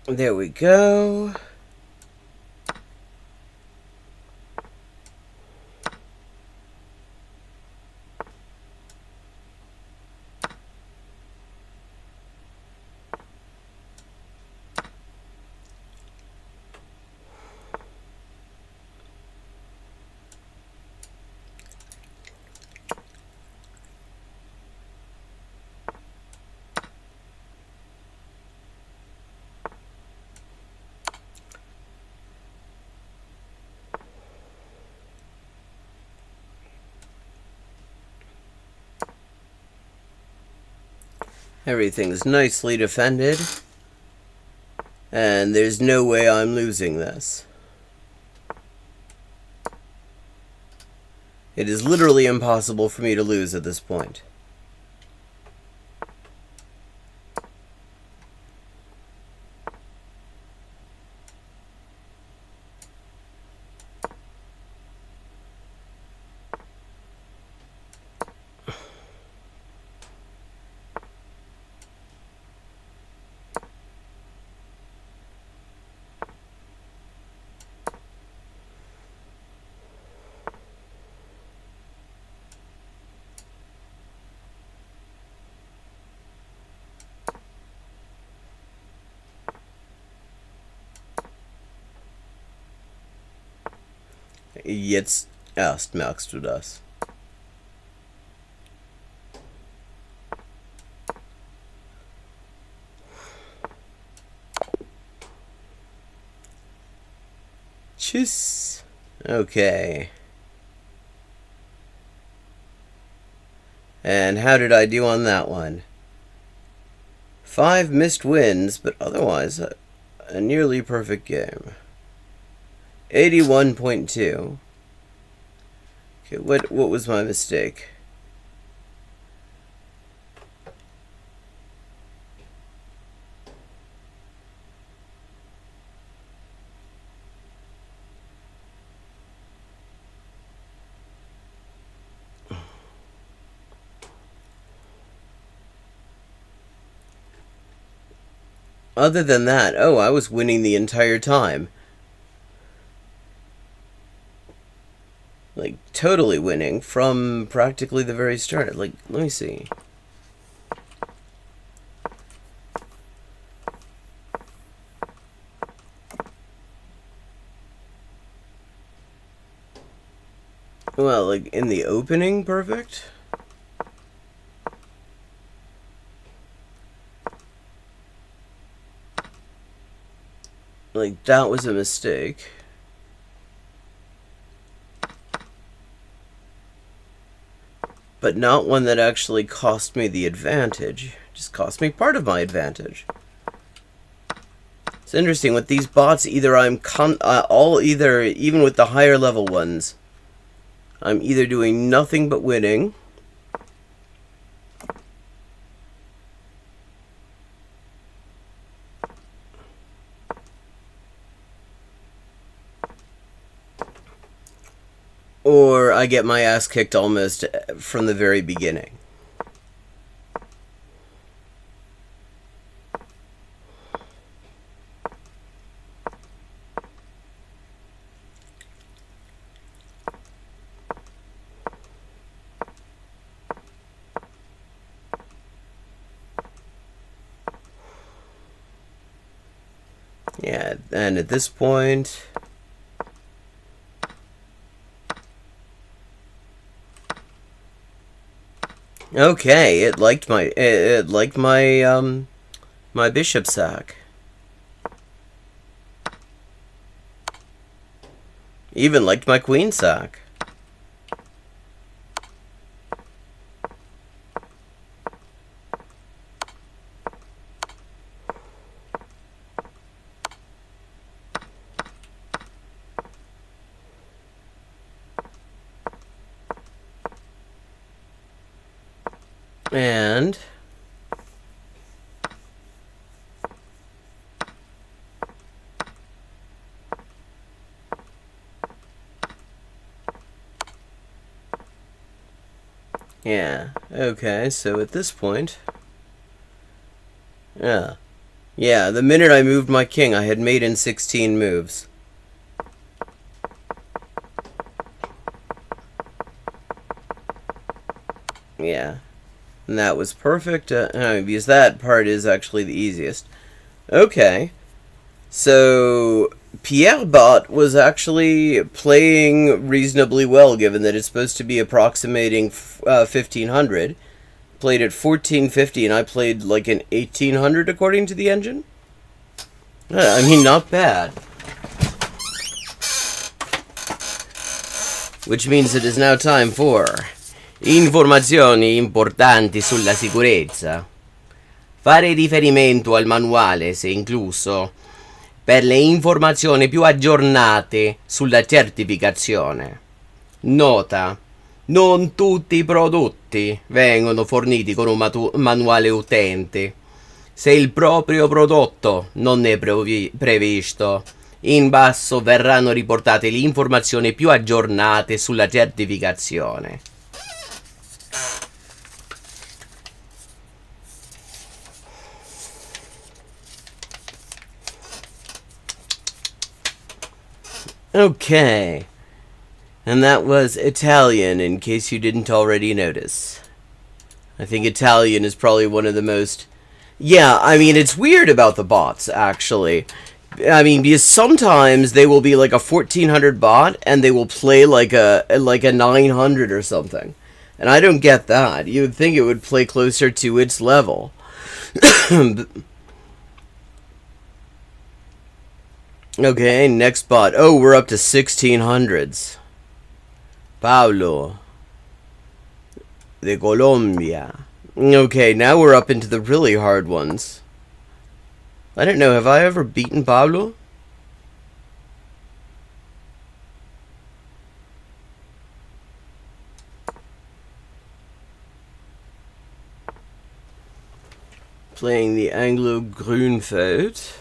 There we go. Everything's nicely defended. And there's no way I'm losing this. It is literally impossible for me to lose at this point. Jetzt erst merkst du das. Tschüss. Okay. And how did I do on that one? 5 missed wins, but otherwise a nearly perfect game. 81.2. Okay, what was my mistake? Other than that, oh, I was winning the entire time. Like, totally winning from practically the very start. Like, let me see. Well, like, in the opening, perfect? Like, that was a mistake. But not one that actually cost me the advantage. Just cost me part of my advantage. It's interesting with these bots. Either even with the higher level ones, I'm either doing nothing but winning, or I get my ass kicked almost from the very beginning. Yeah, and at this point, okay, it liked my my bishop sack. Even liked my queen sack. And yeah, okay, so at this point, yeah, the minute I moved my king, I had made in 16 moves. Yeah. And that was perfect, because that part is actually the easiest. Okay, so Pierre Bot was actually playing reasonably well, given that it's supposed to be approximating 1500. Played at 1450, and I played like an 1800 according to the engine. I mean, not bad. Which means it is now time for informazioni importanti sulla sicurezza. Fare riferimento al manuale, se incluso, per le informazioni più aggiornate sulla certificazione. Nota: non tutti i prodotti vengono forniti con un manuale utente. Se il proprio prodotto non è previsto, in basso verranno riportate le informazioni più aggiornate sulla certificazione. Okay. And that was Italian, in case you didn't already notice. I think Italian is probably one of the most... Yeah, I mean, it's weird about the bots, actually. I mean, because sometimes they will be like a 1400 bot, and they will play like a 900 or something. And I don't get that. You would think it would play closer to its level. Okay, next bot. Oh, we're up to 1600s. Pablo de Colombia. Okay, now we're up into the really hard ones. I don't know, have I ever beaten Pablo? Playing the Anglo-Grünfeld.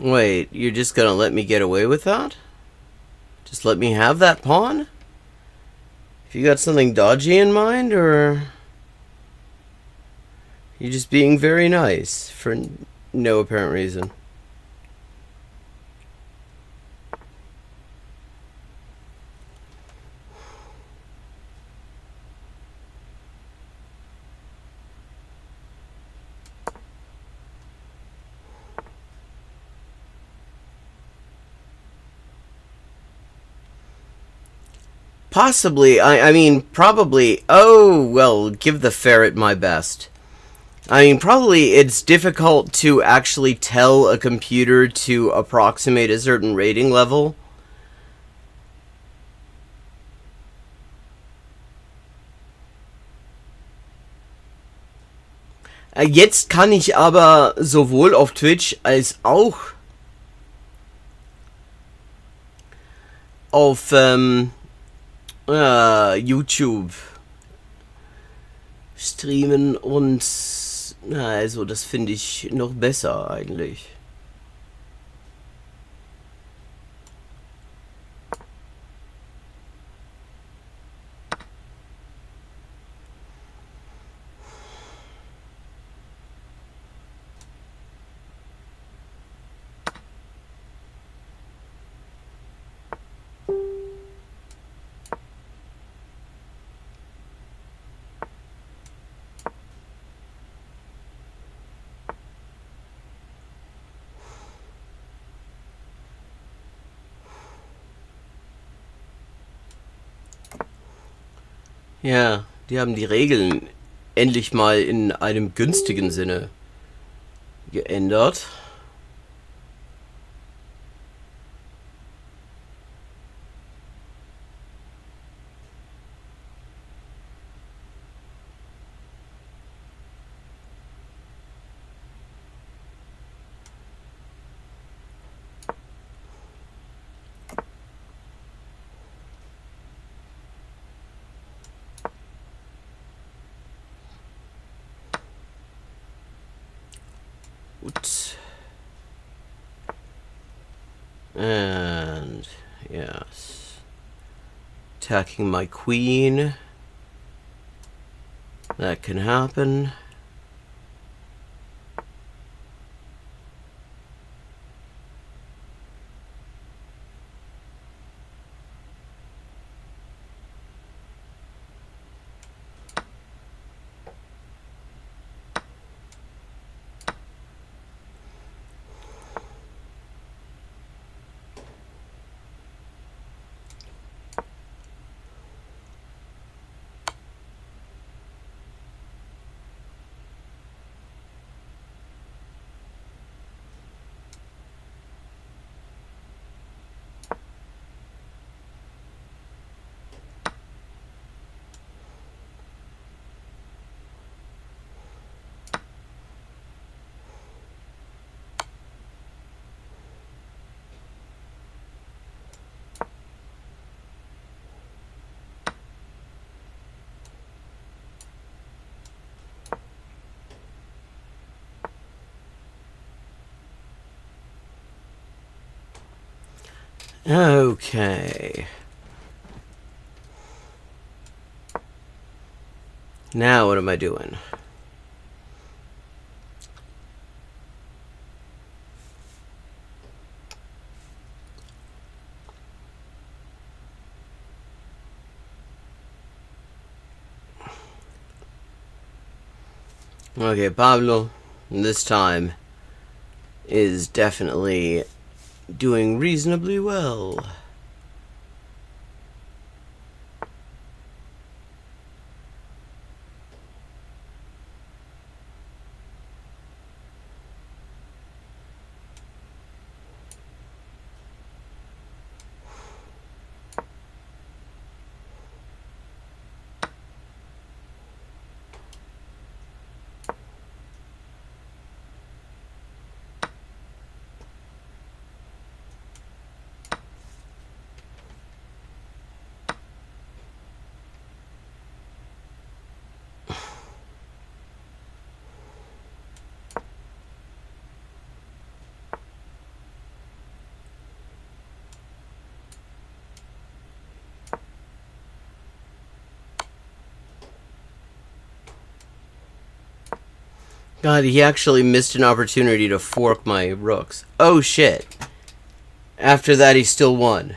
Wait, you're just gonna let me get away with that? Just let me have that pawn? If you got something dodgy in mind, or... You're just being very nice, for no apparent reason. Possibly, I mean, probably, oh, well, give the ferret my best. I mean, probably it's difficult to actually tell a computer to approximate a certain rating level. Jetzt kann ich aber sowohl auf Twitch als auch auf YouTube streamen und also das finde ich noch besser eigentlich. Ja, die haben die Regeln endlich mal in einem günstigen Sinne geändert. Gut. And yes, attacking my queen. That can happen. Okay. Now what am I doing? Okay, Pablo, this time, is definitely doing reasonably well. God, he actually missed an opportunity to fork my rooks. Oh shit. After that, he still won.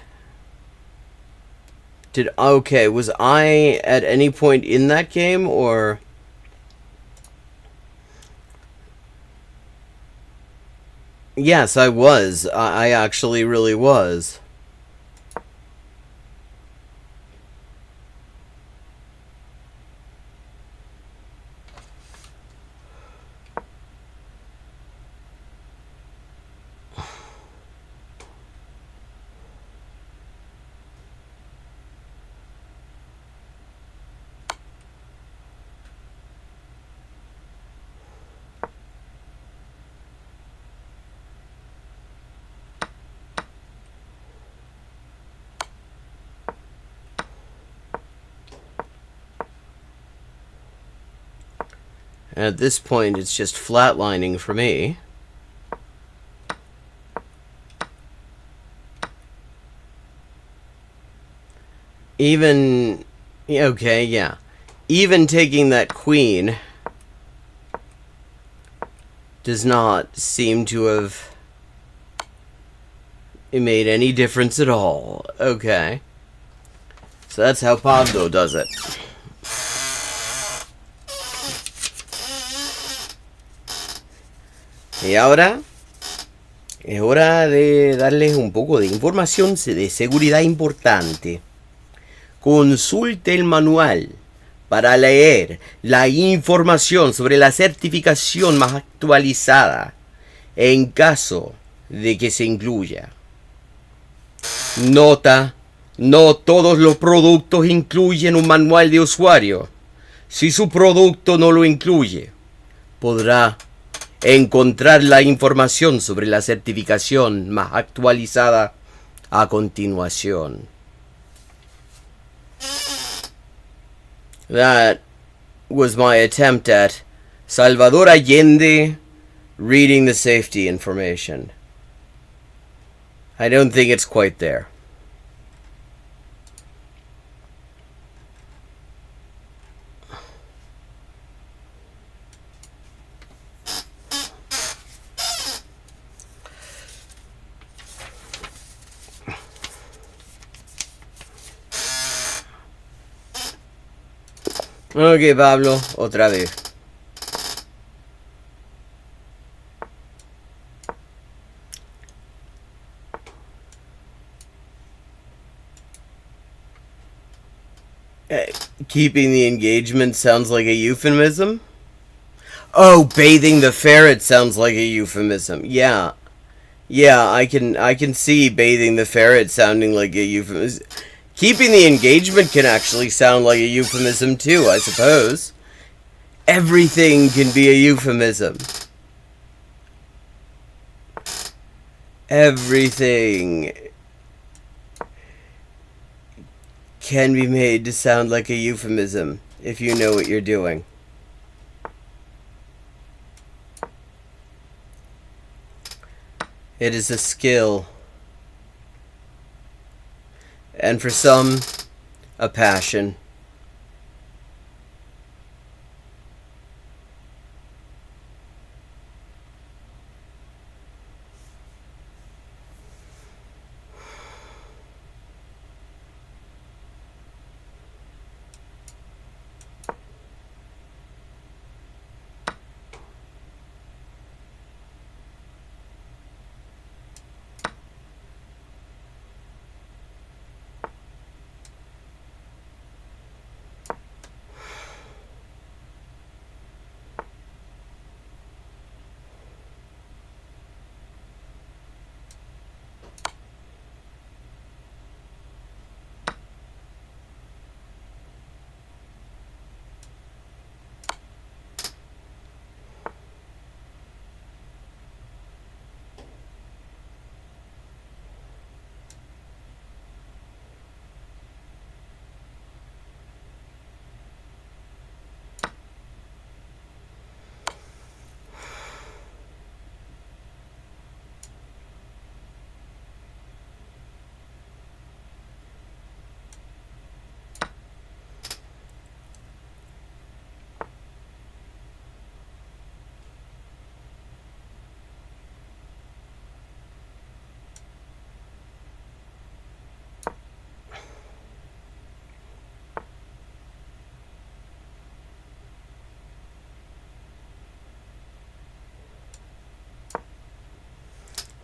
Okay, was I at any point in that game, or... Yes, I was. I actually really was. At this point, it's just flatlining for me. Even... Okay, yeah. Even taking that queen does not seem to have made any difference at all. Okay. So that's how Pablo does it. Y ahora es hora de darles un poco de información de seguridad importante. Consulte el manual para leer la información sobre la certificación más actualizada en caso de que se incluya. Nota: no todos los productos incluyen un manual de usuario. Si su producto no lo incluye, podrá encontrar la información sobre la certificación más actualizada a continuación. That was my attempt at Salvador Allende reading the safety information. I don't think it's quite there. Ok, Pablo, otra vez. Keeping the engagement sounds like a euphemism? Oh, bathing the ferret sounds like a euphemism. Yeah. Yeah, I can see bathing the ferret sounding like a euphemism. Keeping the engagement can actually sound like a euphemism too, I suppose. Everything can be a euphemism. Everything can be made to sound like a euphemism if you know what you're doing. It is a skill. and for some, a passion.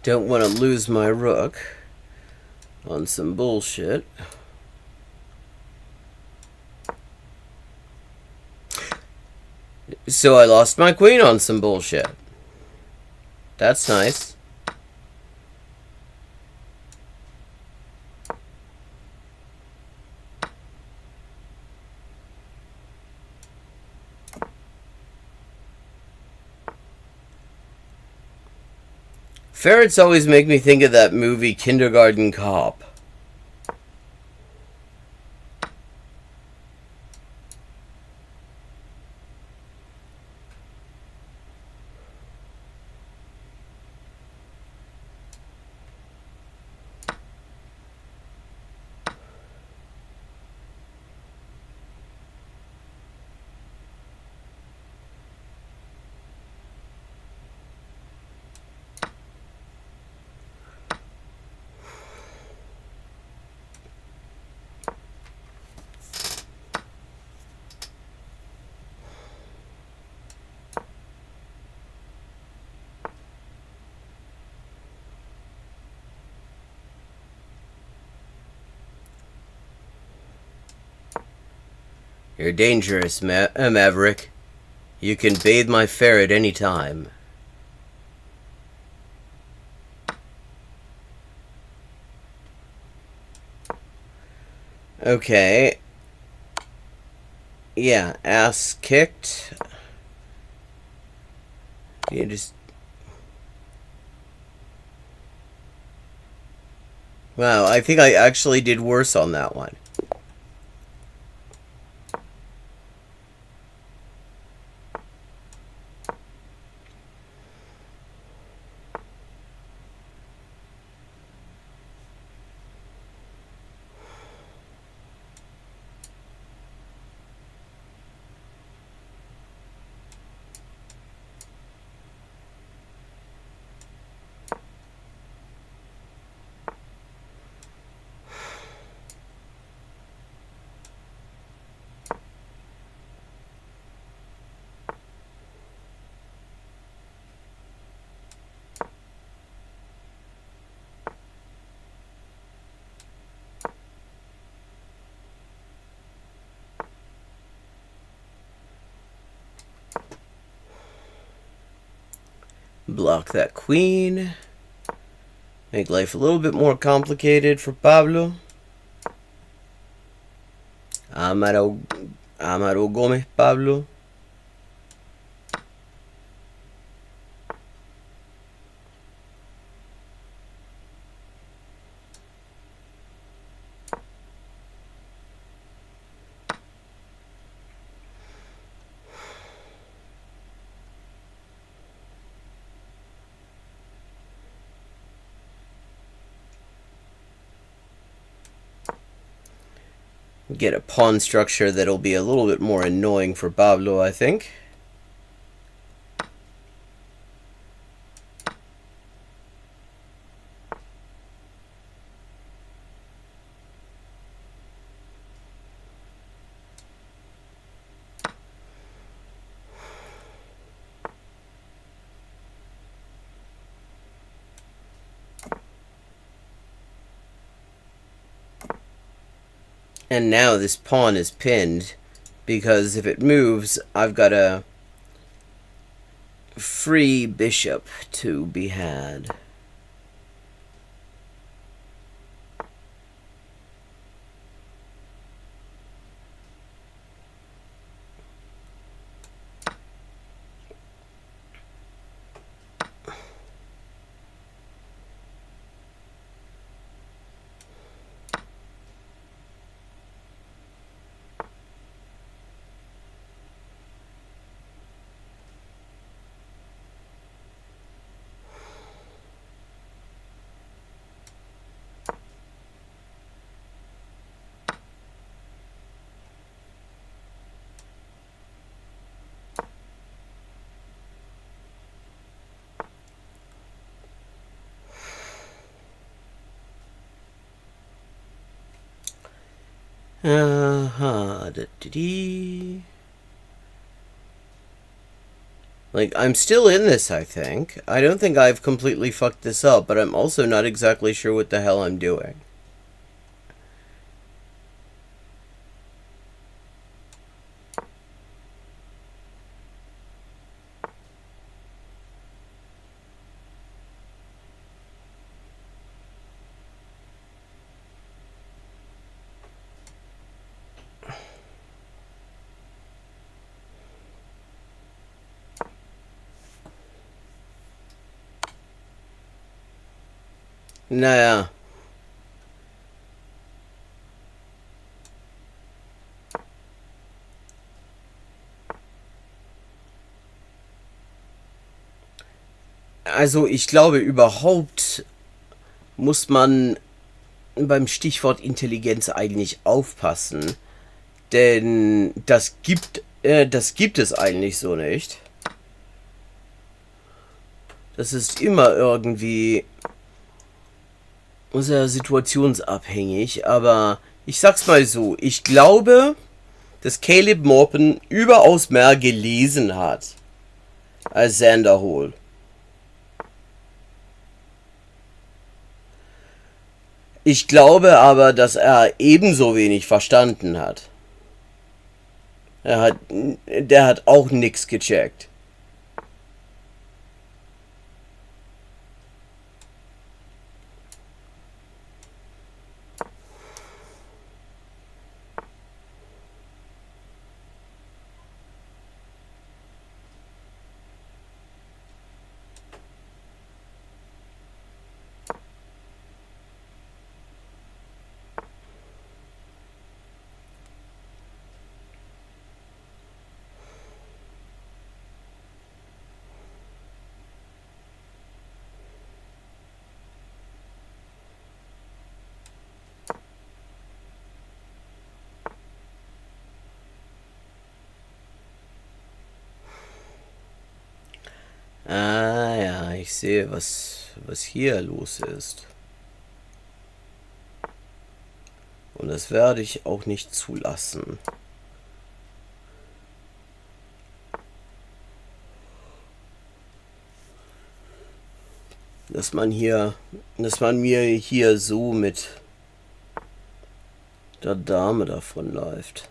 Don't want to lose my rook on some bullshit. So I lost my queen on some bullshit. That's nice. Ferrets always make me think of that movie Kindergarten Cop. You're dangerous, Maverick. You can bathe my ferret any time. Okay. Yeah, ass kicked. You just... Wow, I think I actually did worse on that one. Block that queen. Make life a little bit more complicated for Pablo. Amaro Gomez Pablo. Get a pawn structure that'll be a little bit more annoying for Pablo, I think. And now this pawn is pinned, because if it moves, I've got a free bishop to be had. Like, I'm still in this, I think. I don't think I've completely fucked this up, but I'm also not exactly sure what the hell I'm doing. Naja. Also, ich glaube, überhaupt muss man beim Stichwort Intelligenz eigentlich aufpassen. Denn das gibt es eigentlich so nicht. Das ist immer irgendwie sehr situationsabhängig. Aber ich sag's mal so, ich glaube, dass Caleb Maupin überaus mehr gelesen hat als Xander Hall. Ich glaube aber, dass er ebenso wenig verstanden hat. Der hat auch nix gecheckt. Ah ja, ich sehe, was hier los ist. Und das werde ich auch nicht zulassen. Dass man mir hier so mit der Dame davonläuft.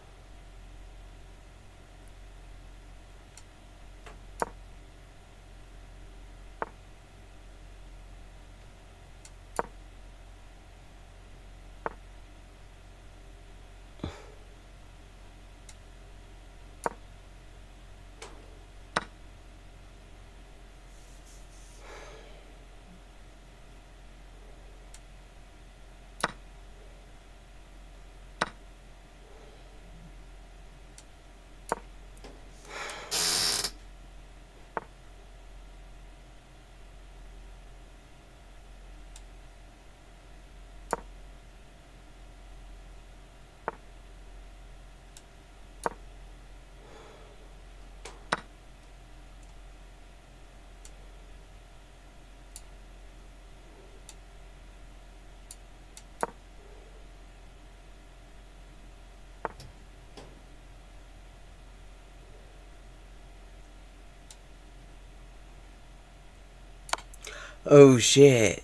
Oh shit.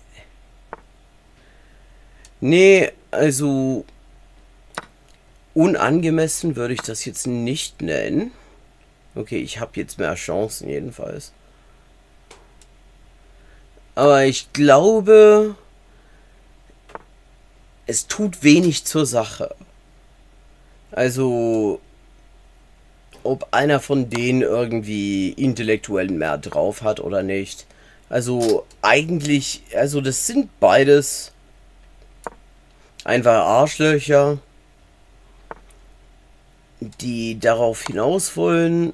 Nee, also unangemessen würde ich das jetzt nicht nennen. Okay, ich habe jetzt mehr Chancen jedenfalls. Aber ich glaube, es tut wenig zur Sache. Also, ob einer von denen irgendwie intellektuell mehr drauf hat oder nicht. Also, eigentlich, also das sind beides einfach Arschlöcher, die darauf hinaus wollen,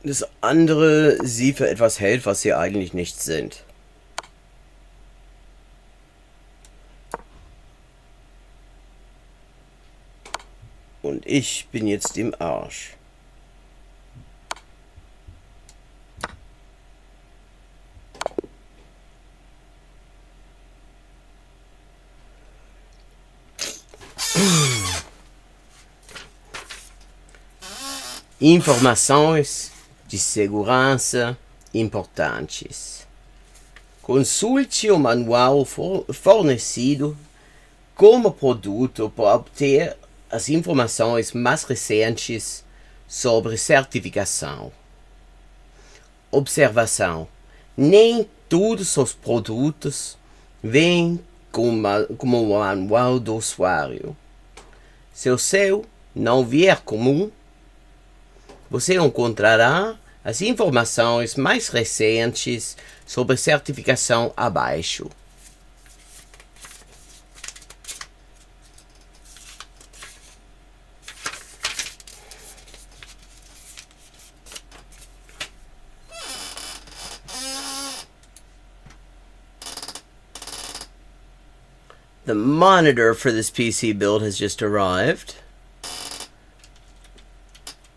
das andere sie für etwas hält, was sie eigentlich nicht sind. Und ich bin jetzt im Arsch. Informações de segurança importantes. Consulte o manual fornecido como produto para obter as informações mais recentes sobre certificação. Observação: nem todos os produtos vêm como o manual do usuário. Se o seu não vier comum, você encontrará as informações mais recentes sobre certificação abaixo. The monitor for this PC build has just arrived.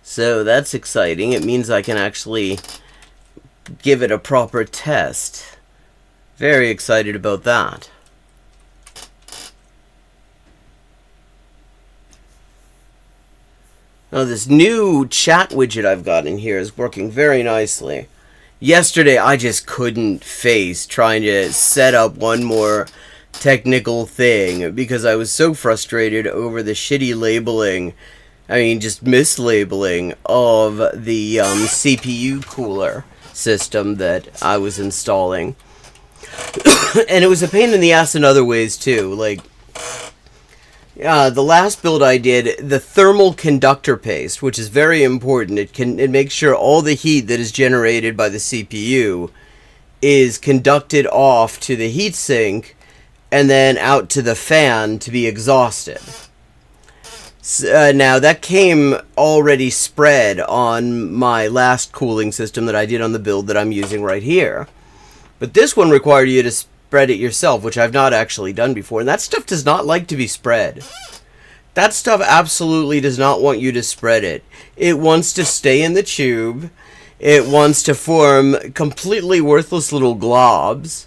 So that's exciting. It means I can actually give it a proper test. Very excited about that. Now this new chat widget I've got in here is working very nicely. Yesterday I just couldn't face trying to set up one more technical thing because I was so frustrated over the shitty labeling, I mean just mislabeling of the CPU cooler system that I was installing. And it was a pain in the ass in other ways too. Like, the last build I did, the thermal conductor paste, which is very important. It makes sure all the heat that is generated by the CPU is conducted off to the heatsink and then out to the fan to be exhausted. Now, that came already spread on my last cooling system that I did on the build that I'm using right here. But this one required you to spread it yourself, which I've not actually done before. And that stuff does not like to be spread. That stuff absolutely does not want you to spread it. It wants to stay in the tube. It wants to form completely worthless little globs.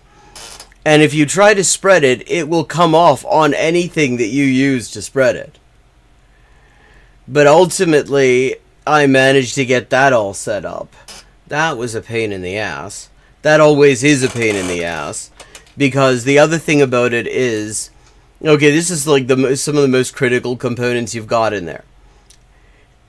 And if you try to spread it, it will come off on anything that you use to spread it. But ultimately, I managed to get that all set up. That was a pain in the ass. That always is a pain in the ass. Because the other thing about it is, okay, this is like some of the most critical components you've got in there.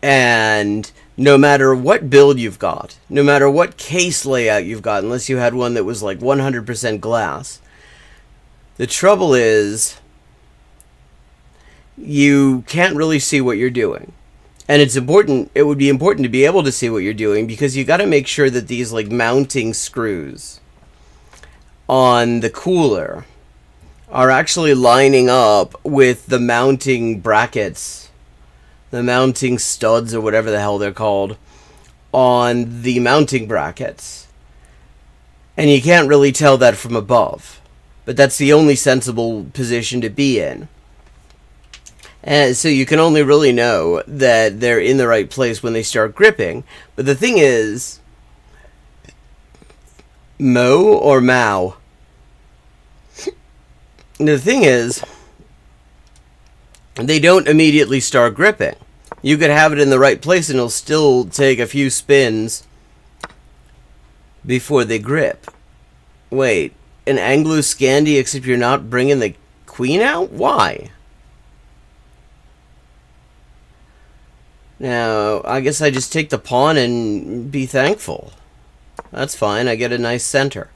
And no matter what build you've got, no matter what case layout you've got, unless you had one that was like 100% glass, the trouble is you can't really see what you're doing. And it's important, it would be important to be able to see what you're doing because you got to make sure that these like mounting screws on the cooler are actually lining up with the mounting brackets, the mounting studs or whatever the hell they're called, on the mounting brackets. And you can't really tell that from above. But that's the only sensible position to be in. And so you can only really know that they're in the right place when they start gripping. But the thing is, Mo or Mao? The thing is, they don't immediately start gripping. You could have it in the right place and it'll still take a few spins before they grip. Wait, an Anglo-Scandi except you're not bringing the queen out? Why? Now, I guess I just take the pawn and be thankful. That's fine, I get a nice center.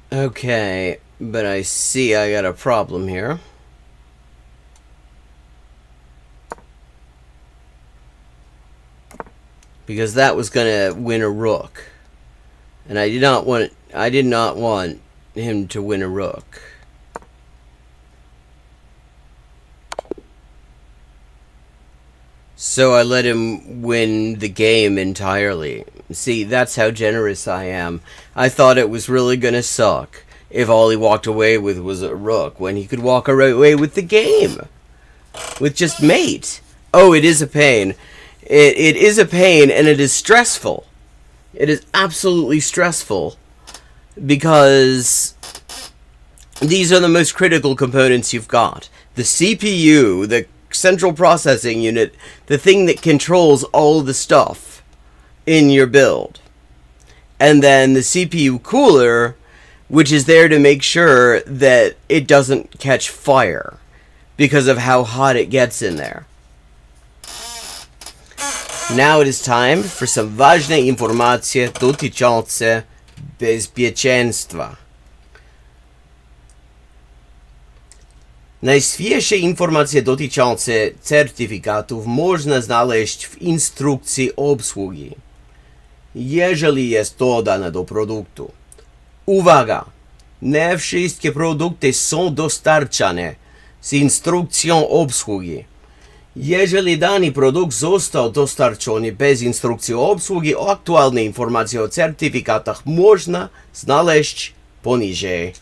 Okay, but I see I got a problem here. Because that was gonna win a rook. And I did not want him to win a rook. So I let him win the game entirely. See, that's how generous I am. I thought it was really gonna suck if all he walked away with was a rook, when he could walk away with the game. With just mate. Oh, it is a pain. It is a pain, and it is stressful. It is absolutely stressful. Because these are the most critical components you've got. The CPU, the central processing unit, the thing that controls all the stuff in your build. And then the CPU cooler, which is there to make sure that it doesn't catch fire because of how hot it gets in there. Now it is time for some ważne informacje dotyczące bezpieczeństwa. Najświeższe informacje dotyczące certyfikatów można znaleźć w instrukcji obsługi, jeżeli jest dodane do produktu. Uwaga! Nie wszystkie produkty są dostarczane z instrukcją obsługi. Jeżeli dany produkt został dostarczony bez instrukcji obsługi, aktualne informacje o certyfikatach można znaleźć poniżej.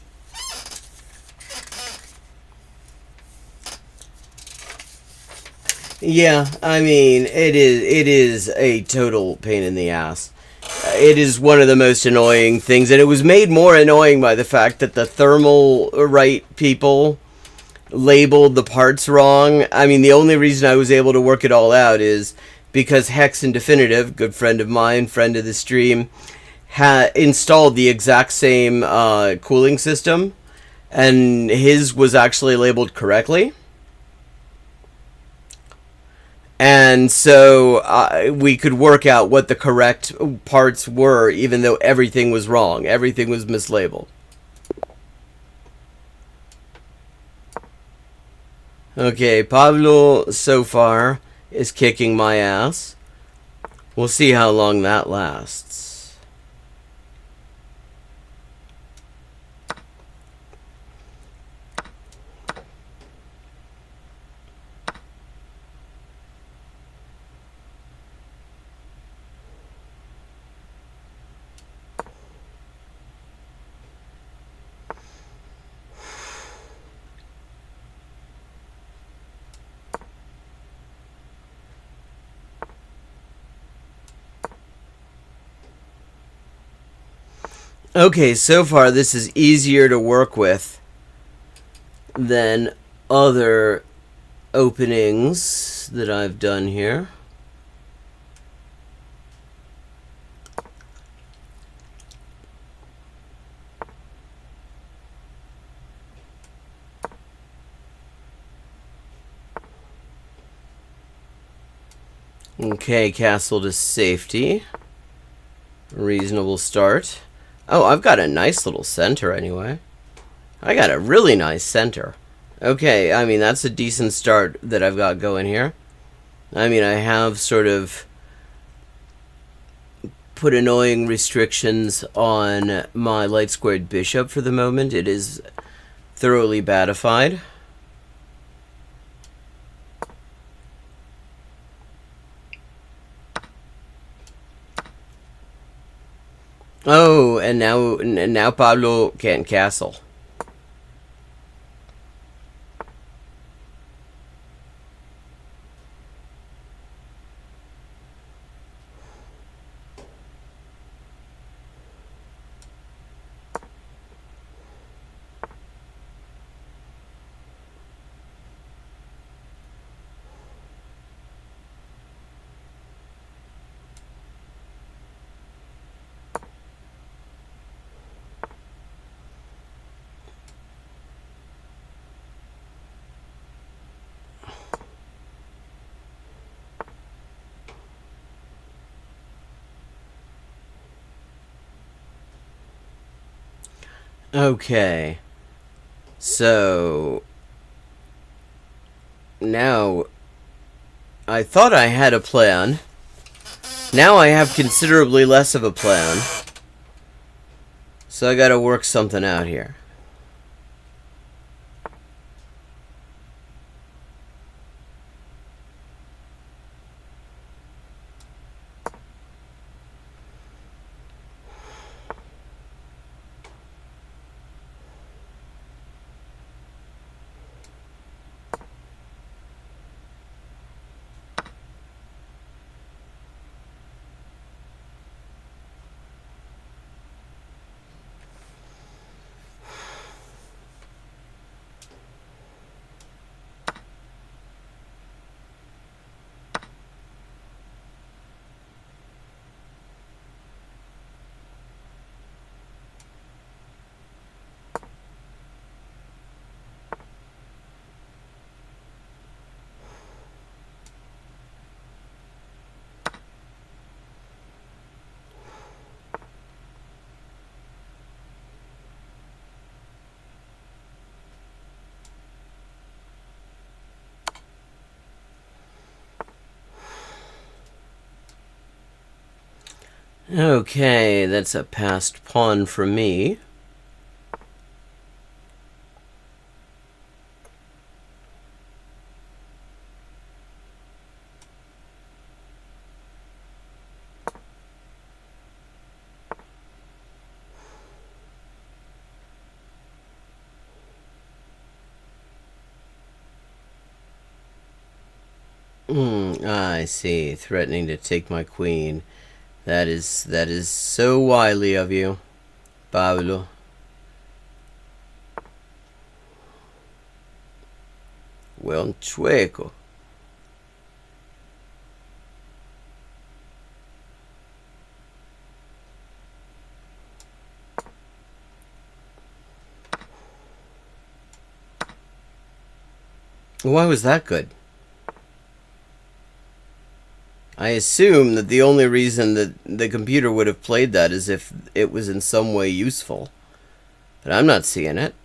Yeah, I mean, it is a total pain in the ass. It is one of the most annoying things, and it was made more annoying by the fact that the thermal right people labeled the parts wrong. I mean, the only reason I was able to work it all out is because Hex and Definitive, good friend of mine, friend of the stream, installed the exact same cooling system, and his was actually labeled correctly. And so we could work out what the correct parts were, even though everything was wrong. Everything was mislabeled. Okay, Pablo so far is kicking my ass. We'll see how long that lasts. Okay, so far this is easier to work with than other openings that I've done here. Okay, castle to safety. Reasonable start. Oh, I've got a nice little center anyway. I got a really nice center. Okay, I mean, that's a decent start that I've got going here. I mean, I have sort of put annoying restrictions on my light squared bishop for the moment. It is thoroughly badified. Oh, now Pablo can't castle. Okay. So now I thought I had a plan. Now I have considerably less of a plan. So I gotta work something out here. Okay, that's a passed pawn for me. I see. Threatening to take my queen. That is so wily of you, Pablo. Buen chueco. Why was that good? I assume that the only reason that the computer would have played that is if it was in some way useful. But I'm not seeing it.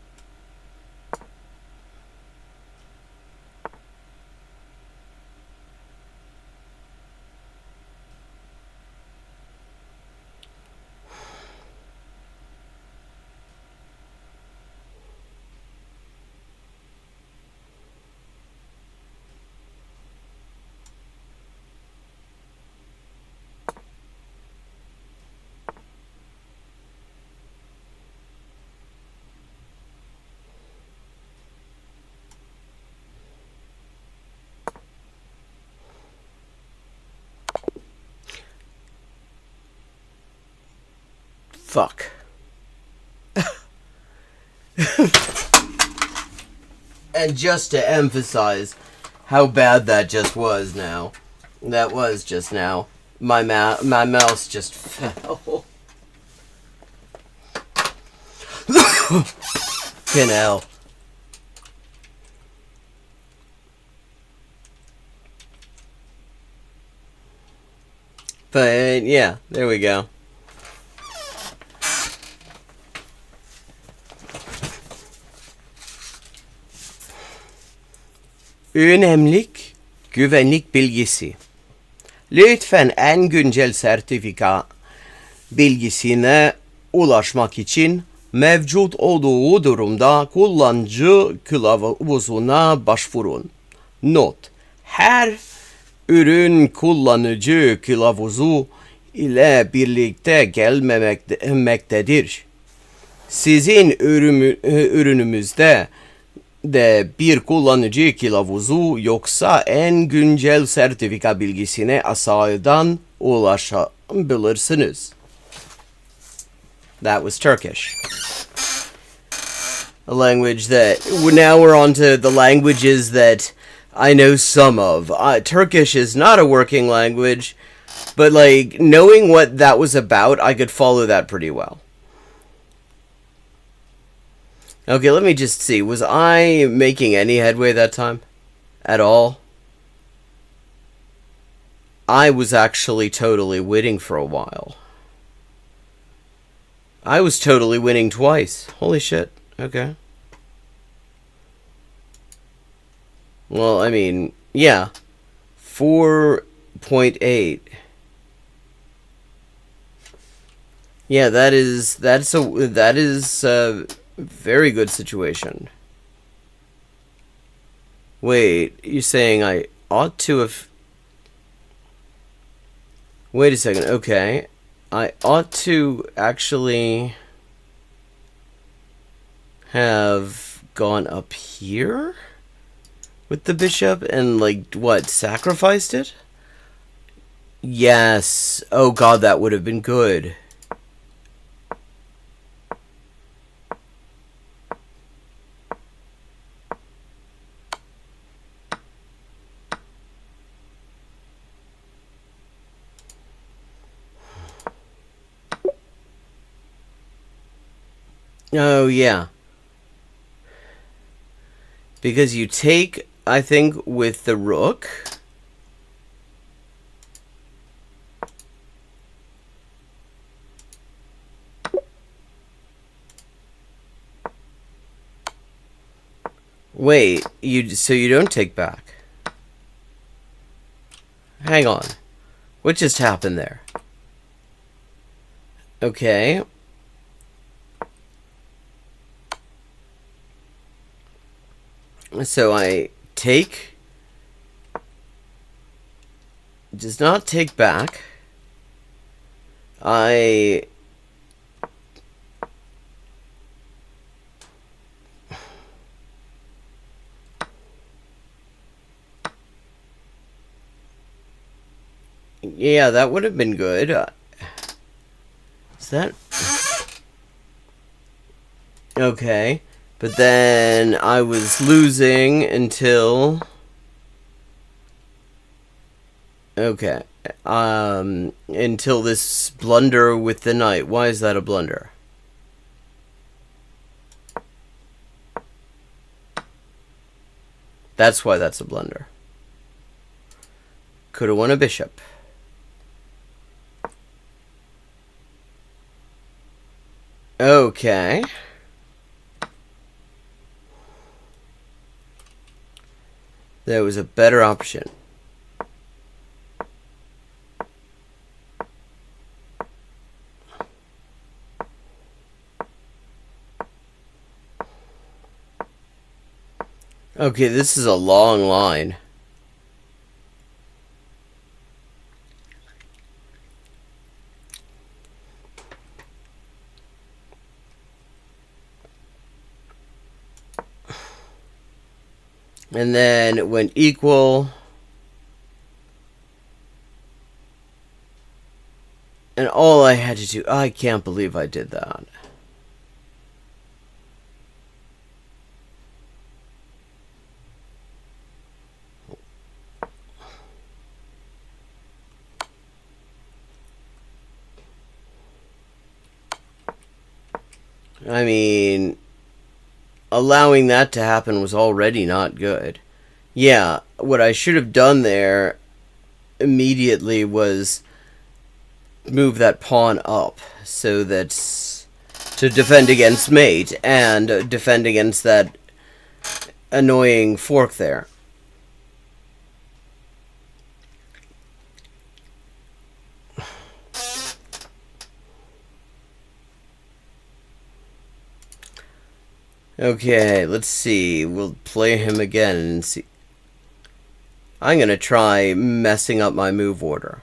Fuck. And just to emphasize how bad that just was now. That was just now. My mouse just fell. Fucking hell. But yeah, there we go. Önemlik güvenlik bilgisi. Lütfen en güncel sertifika bilgisine ulaşmak için mevcut olduğu durumda kullanıcı kılavuzuna başvurun. Not: her ürün kullanıcı kılavuzu ile birlikte gelmemektedir. Sizin ürünümüzde de bir kullanıcı kılavuzu yoksa en güncel sertifika bilgisine aşağıdan ulaşabilirsiniz. That was Turkish. A language that, now we're on to the languages that I know some of. Turkish is not a working language, but like knowing what that was about, I could follow that pretty well. Okay, let me just see. Was I making any headway that time? At all? I was actually totally winning for a while. I was totally winning twice. Holy shit. Okay. Well, I mean, yeah. 4.8. Yeah, that is a very good situation. Wait, you're saying I ought to have... Wait a second, okay. I ought to actually have gone up here with the bishop and, like, what, sacrificed it? Yes. Oh god, that would have been good. Oh, yeah. Because you take, I think, with the rook. Wait, so you don't take back? Hang on. What just happened there? Okay. So I take, does not take back. Yeah, that would have been good. Is that... Okay. But then I was losing until... Okay. Until this blunder with the knight. Why is that a blunder? That's why that's a blunder. Could have won a bishop. Okay. There was a better option. Okay, this is a long line. And then it went equal. And all I had to do... I can't believe I did that. I mean... allowing that to happen was already not good. Yeah, what I should have done there immediately was move that pawn up so that to defend against mate and defend against that annoying fork there. Okay, let's see. We'll play him again and see. I'm gonna try messing up my move order.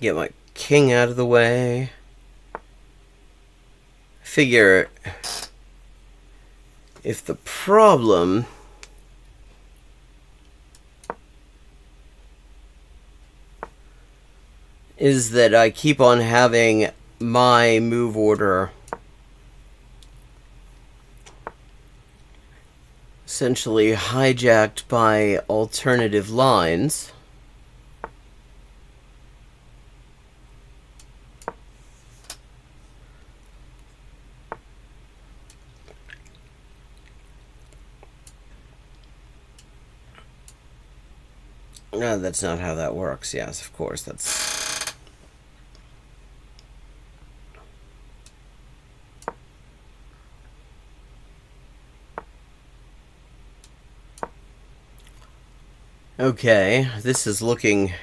Get my king out of the way. Figure if the problem is that I keep on having my move order essentially hijacked by alternative lines. No, that's not how that works. Yes, of course, that's... Okay, this is looking,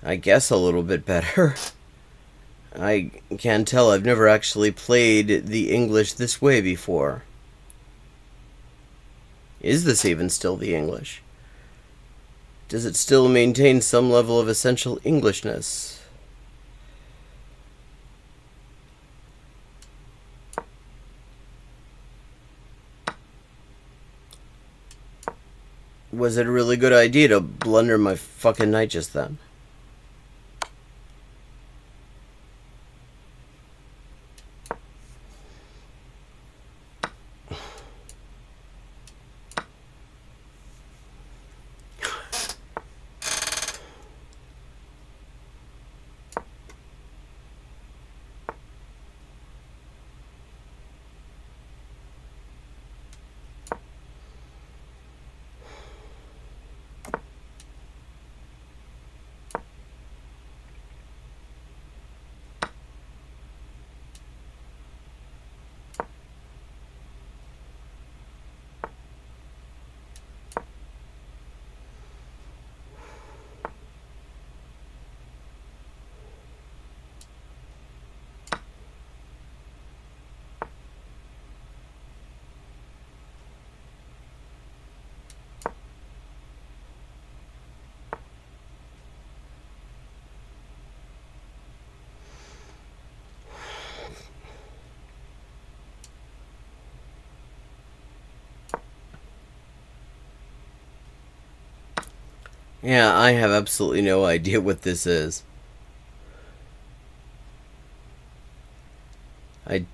I guess, a little bit better. I can tell I've never actually played the English this way before. Is this even still the English? Does it still maintain some level of essential Englishness? Was it a really good idea to blunder my fucking knight just then? Yeah, I have absolutely no idea what this is. I...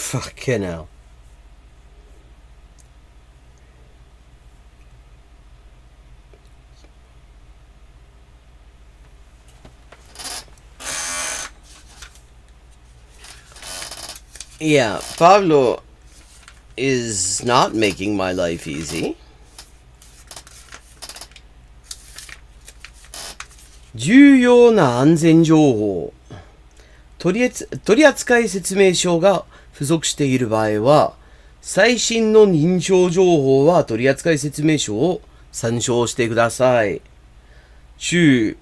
Fucking hell. Yeah, Pablo is not making my life easy. 重要な安全情報。取扱説明書が付属している場合は、最新の認証情報は取扱説明書を参照してください。注、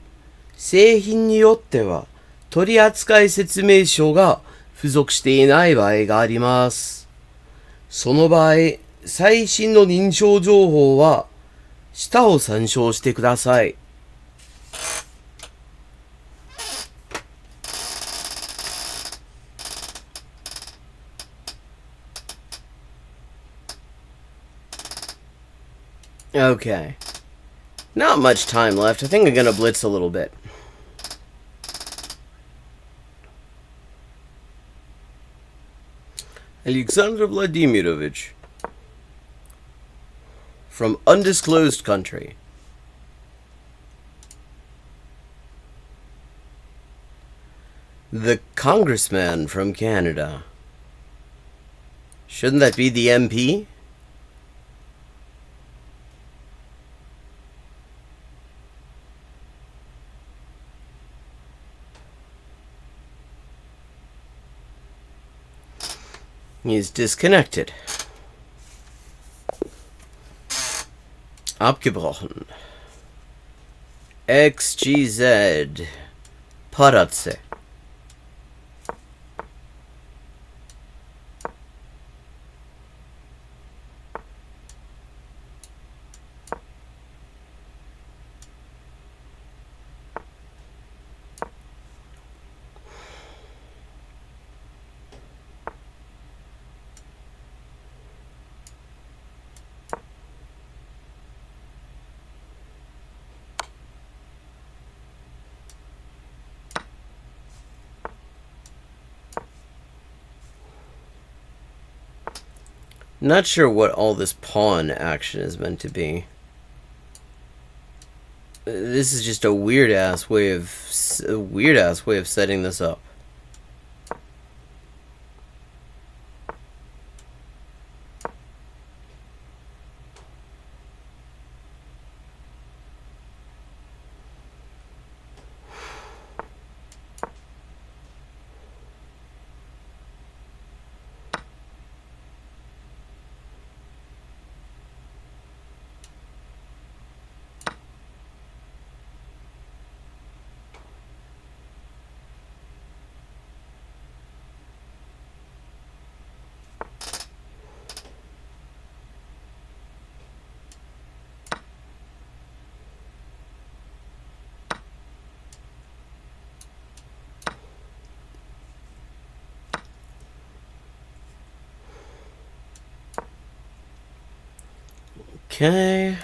製品によっては取扱説明書が付属していない場合があります。その場合、最新の認証情報は下を参照してください。Okay. Not much time left. I think I'm gonna blitz a little bit. Alexander Vladimirovich. From undisclosed country. The congressman from Canada. Shouldn't that be the MP? He's disconnected. Abgebrochen. XGZ. Paratze. Not sure what all this pawn action is meant to be. This is just a weird ass way of setting this up. Okay.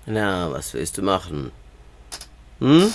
Na, was willst du machen? Hm?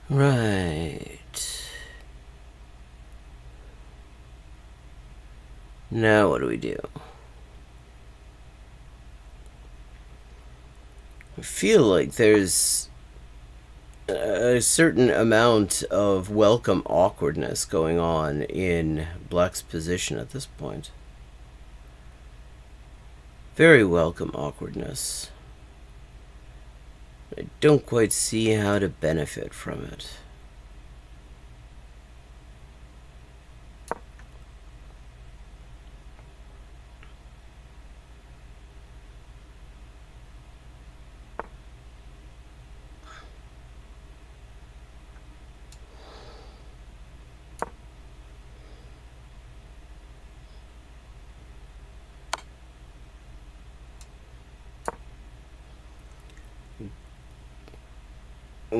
Right. Now what do we do? I feel like there's a certain amount of welcome awkwardness going on in Black's position at this point. Very welcome awkwardness. I don't quite see how to benefit from it.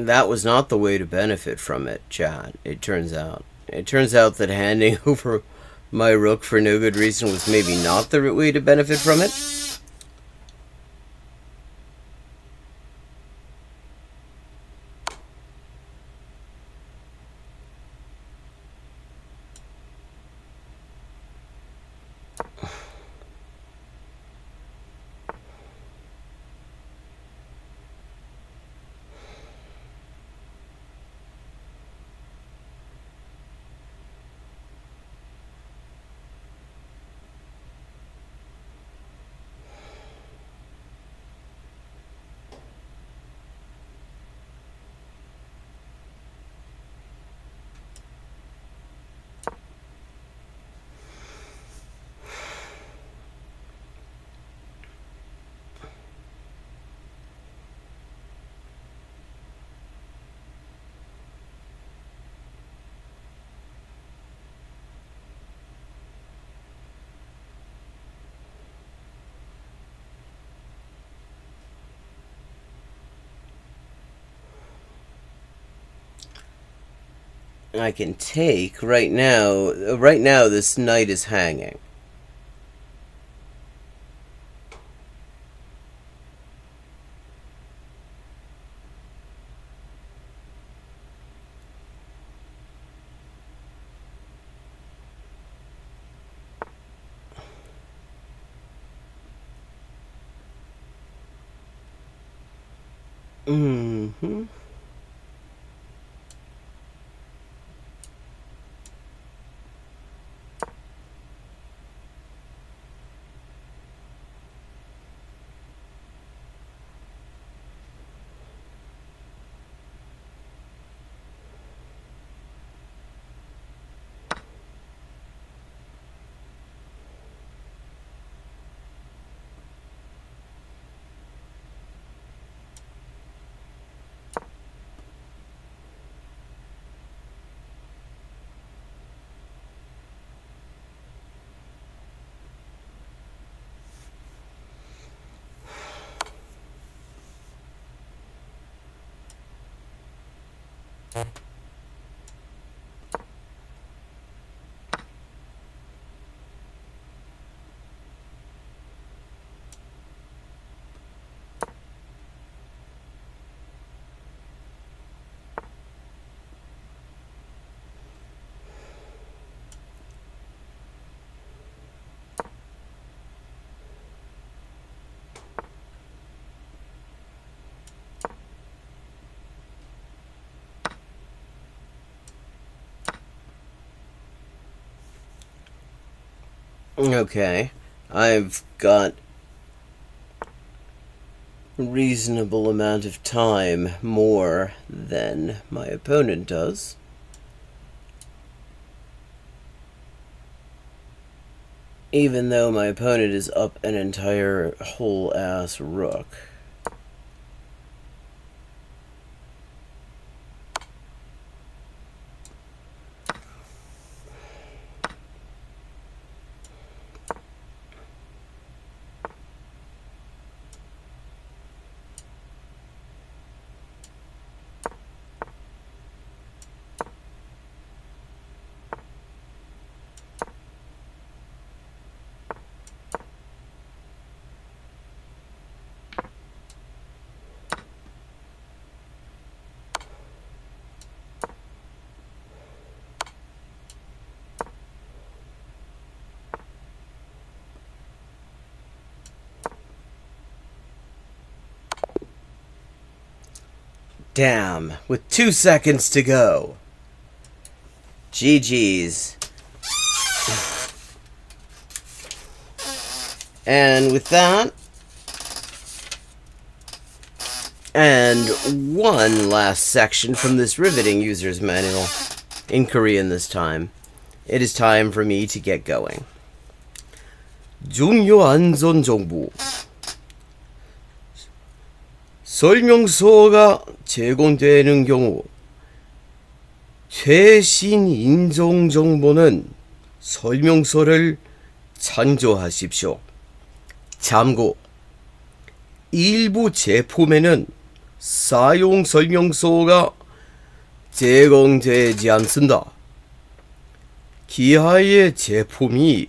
That was not the way to benefit from it, Chad. It turns out. It turns out that handing over my rook for no good reason was maybe not the way to benefit from it. I can take right now. Right now, this knight is hanging. Mm-hmm. Okay, I've got a reasonable amount of time more than my opponent does. Even though my opponent is up an entire whole ass rook. Damn, with 2 seconds to go. GG's. And with that, and one last section from this riveting user's manual, in Korean this time, it is time for me to get going. 중요 안전 정보. 설명서가 제공되는 경우 최신 인증 정보는 설명서를 참조하십시오. 참고. 일부 제품에는 사용 설명서가 제공되지 않습니다. 기아의 제품에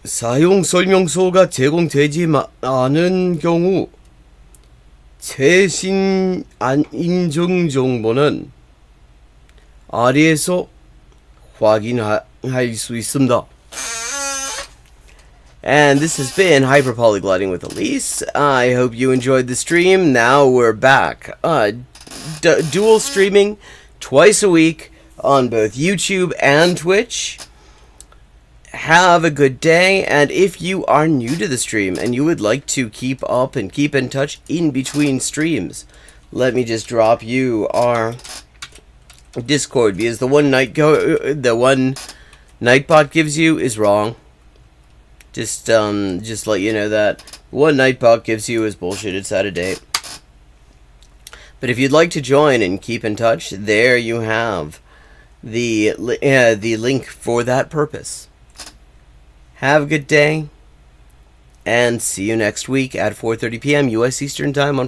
사용 설명서가 제공되지 않은 경우 최신 인증 정보는 아래에서 확인할 수 있습니다. And this has been Hyperpolyglotting with Elise. I hope you enjoyed the stream. Now we're back. Dual streaming twice a week on both YouTube and Twitch. Have a good day, and if you are new to the stream and you would like to keep up and keep in touch in between streams, let me just drop you our Discord, because the one Nightbot gives you is wrong. Just let you know that one Nightbot gives you is bullshit. It's out of date. But if you'd like to join and keep in touch, there you have the link for that purpose. Have a good day, and see you next week at 4:30 p.m. U.S. Eastern Time on